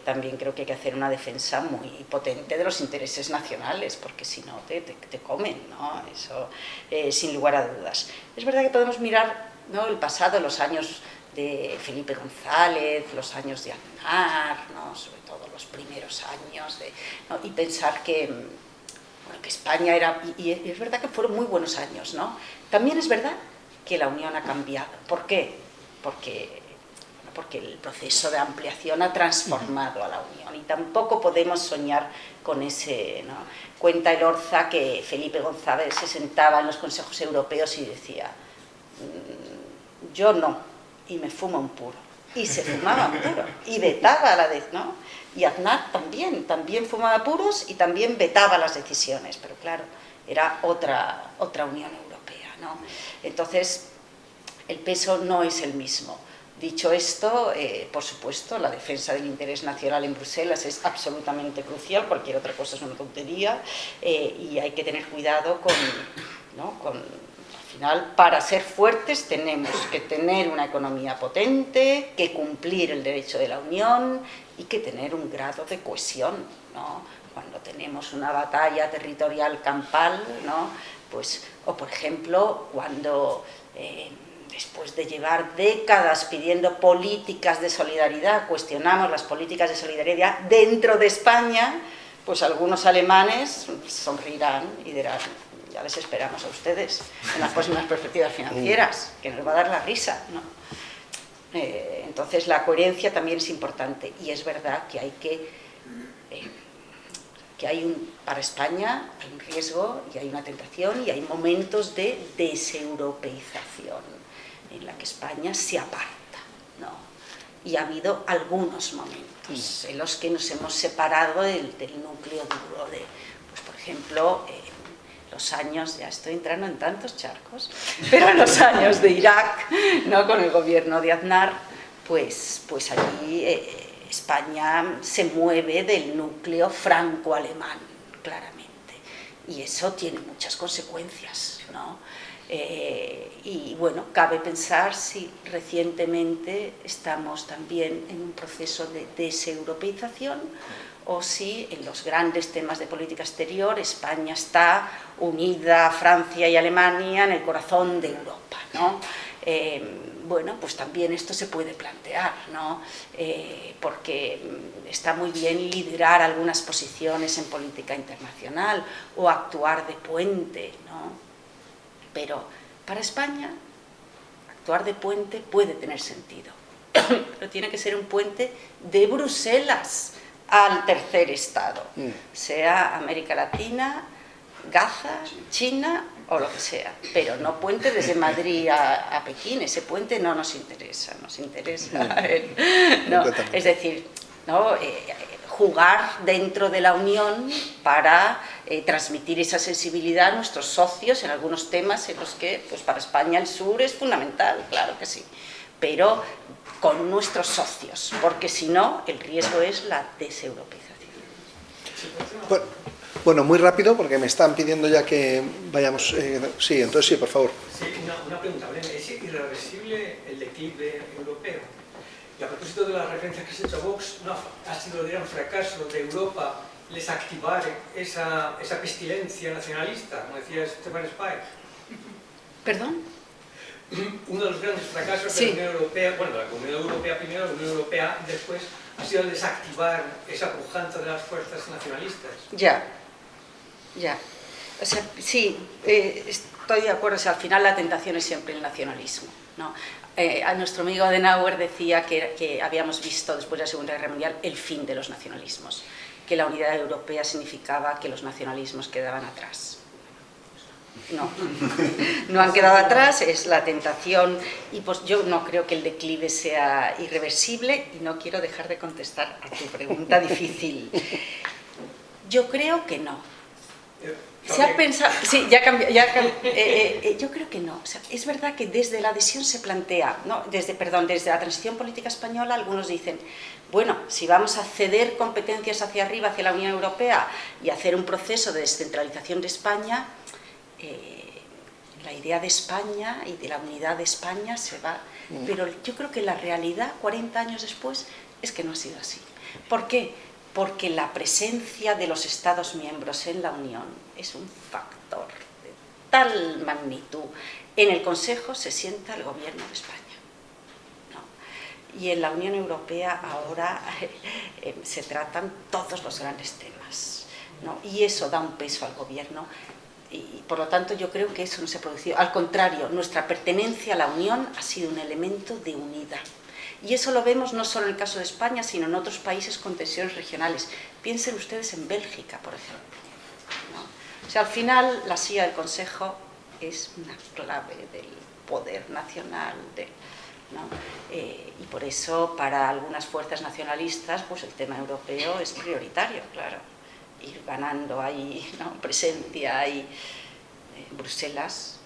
también creo que hay que hacer una defensa muy potente de los intereses nacionales, porque si no te comen, ¿no? Eso sin lugar a dudas. Es verdad que podemos mirar, ¿no? El pasado, los años de Felipe González, los años de Aznar, ¿no? Sobre todo los primeros años, ¿no? Y pensar que España era, y es verdad que fueron muy buenos años, ¿no? También es verdad que la Unión ha cambiado. ¿Por qué? Porque el proceso de ampliación ha transformado a la Unión, y tampoco podemos soñar con ese, ¿no? Cuenta Elorza que Felipe González se sentaba en los consejos europeos y decía, yo no, y me fumo un puro. Y se fumaba un puro, y vetaba ¿no? Y Aznar también fumaba puros y también vetaba las decisiones, pero claro, era otra Unión Europea, ¿no? Entonces, el peso no es el mismo. Dicho esto, por supuesto, la defensa del interés nacional en Bruselas es absolutamente crucial, cualquier otra cosa es una tontería, y hay que tener cuidado al final, para ser fuertes tenemos que tener una economía potente, que cumplir el derecho de la Unión y que tener un grado de cohesión, ¿no? Cuando tenemos una batalla territorial campal, ¿no? Pues, o por ejemplo, cuando después de llevar décadas pidiendo políticas de solidaridad, cuestionamos las políticas de solidaridad dentro de España, pues algunos alemanes sonreirán y dirán, ya les esperamos a ustedes en las próximas perspectivas financieras, que nos va a dar la risa, ¿no? Entonces la coherencia también es importante, y es verdad que hay para España hay un riesgo y hay una tentación y hay momentos de deseuropeización en la que España se aparta, ¿no? Y ha habido algunos momentos en los que nos hemos separado del núcleo duro de, pues por ejemplo, los años, ya estoy entrando en tantos charcos, pero en los años de Irak, ¿no? Con el gobierno de Aznar, pues allí España se mueve del núcleo franco-alemán, claramente, y eso tiene muchas consecuencias, ¿no? Y bueno, cabe pensar si recientemente estamos también en un proceso de deseuropeización o si en los grandes temas de política exterior España está unida a Francia y Alemania en el corazón de Europa, ¿no? Bueno, pues también esto se puede plantear, ¿no? Porque está muy bien liderar algunas posiciones en política internacional o actuar de puente, ¿no? Pero para España actuar de puente puede tener sentido, pero tiene que ser un puente de Bruselas al tercer estado, sea América Latina, Gaza, China o lo que sea, pero no puente desde Madrid a Pekín. Ese puente no nos interesa, no, es decir, ¿no? Jugar dentro de la Unión para transmitir esa sensibilidad a nuestros socios en algunos temas en los que, pues para España el sur es fundamental, claro que sí, pero con nuestros socios, porque si no, el riesgo es la deseuropeización. Bueno, muy rápido, porque me están pidiendo ya que vayamos... sí, entonces sí, por favor. Sí, una pregunta, Belén. ¿Es irreversible el declive europeo? Y a propósito de las referencias que has hecho a Vox, ¿no ha sido el gran fracaso de Europa desactivar esa pestilencia nacionalista, como decía Stefan Zweig? ¿Perdón? Uno de los grandes fracasos de la Unión Europea, bueno, de la Comunidad Europea primero, la Unión Europea después, ha sido el desactivar esa pujanza de las fuerzas nacionalistas. Ya. O sea, sí, estoy de acuerdo. O sea, al final la tentación es siempre el nacionalismo, ¿no? A nuestro amigo Adenauer decía que habíamos visto después de la Segunda Guerra Mundial el fin de los nacionalismos, que la unidad europea significaba que los nacionalismos quedaban atrás. No han quedado atrás, es la tentación, y pues yo no creo que el declive sea irreversible, y no quiero dejar de contestar a tu pregunta difícil. Yo creo que no. Se ha pensado, sí, yo creo que no. O sea, es verdad que desde la adhesión se plantea, ¿no? desde la transición política española, algunos dicen, bueno, si vamos a ceder competencias hacia arriba, hacia la Unión Europea, y hacer un proceso de descentralización de España, la idea de España y de la unidad de España se va. Pero yo creo que la realidad, 40 años después, es que no ha sido así. ¿Por qué? Porque la presencia de los Estados miembros en la Unión es un factor de tal magnitud. En el Consejo se sienta el Gobierno de España, ¿no? Y en la Unión Europea ahora se tratan todos los grandes temas, ¿no? Y eso da un peso al Gobierno. Y por lo tanto yo creo que eso no se ha producido. Al contrario, nuestra pertenencia a la Unión ha sido un elemento de unidad. Y eso lo vemos no solo en el caso de España, sino en otros países con tensiones regionales. Piensen ustedes en Bélgica, por ejemplo, ¿no? O sea, al final la silla del Consejo es una clave del poder nacional, ¿no? Y por eso para algunas fuerzas nacionalistas pues el tema europeo es prioritario, claro. Ir ganando ahí, ¿no? Presencia ahí en Bruselas.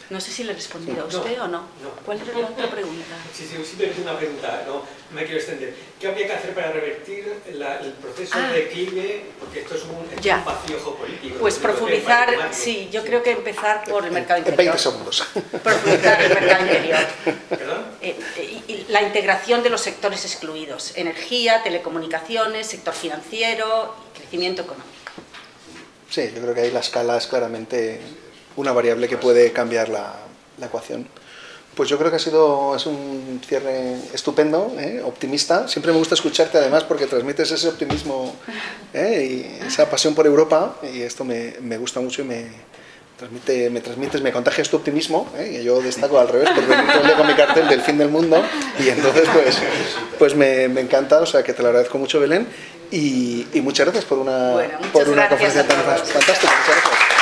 No sé si le he respondido a usted o no. ¿Cuál era la otra pregunta? Sí, simplemente una pregunta, no me quiero extender. ¿Qué habría que hacer para revertir el proceso de declive? Porque esto es un vacío geopolítico. Pues profundizar, sí, yo creo que empezar por el mercado interior. En 20 segundos. Profundizar el mercado interior. ¿Perdón? Y la integración de los sectores excluidos. Energía, telecomunicaciones, sector financiero y crecimiento económico. Sí, yo creo que ahí la escala es claramente una variable que puede cambiar la ecuación. Pues yo creo que es un cierre estupendo, optimista. Siempre me gusta escucharte además porque transmites ese optimismo y esa pasión por Europa, y esto me gusta mucho y me contagias tu optimismo, y yo destaco al revés por venir todo el día con mi cartel del fin del mundo, y entonces pues me encanta, o sea que te lo agradezco mucho, Belén, y muchas gracias por una conferencia tan fantástica. Muchas gracias.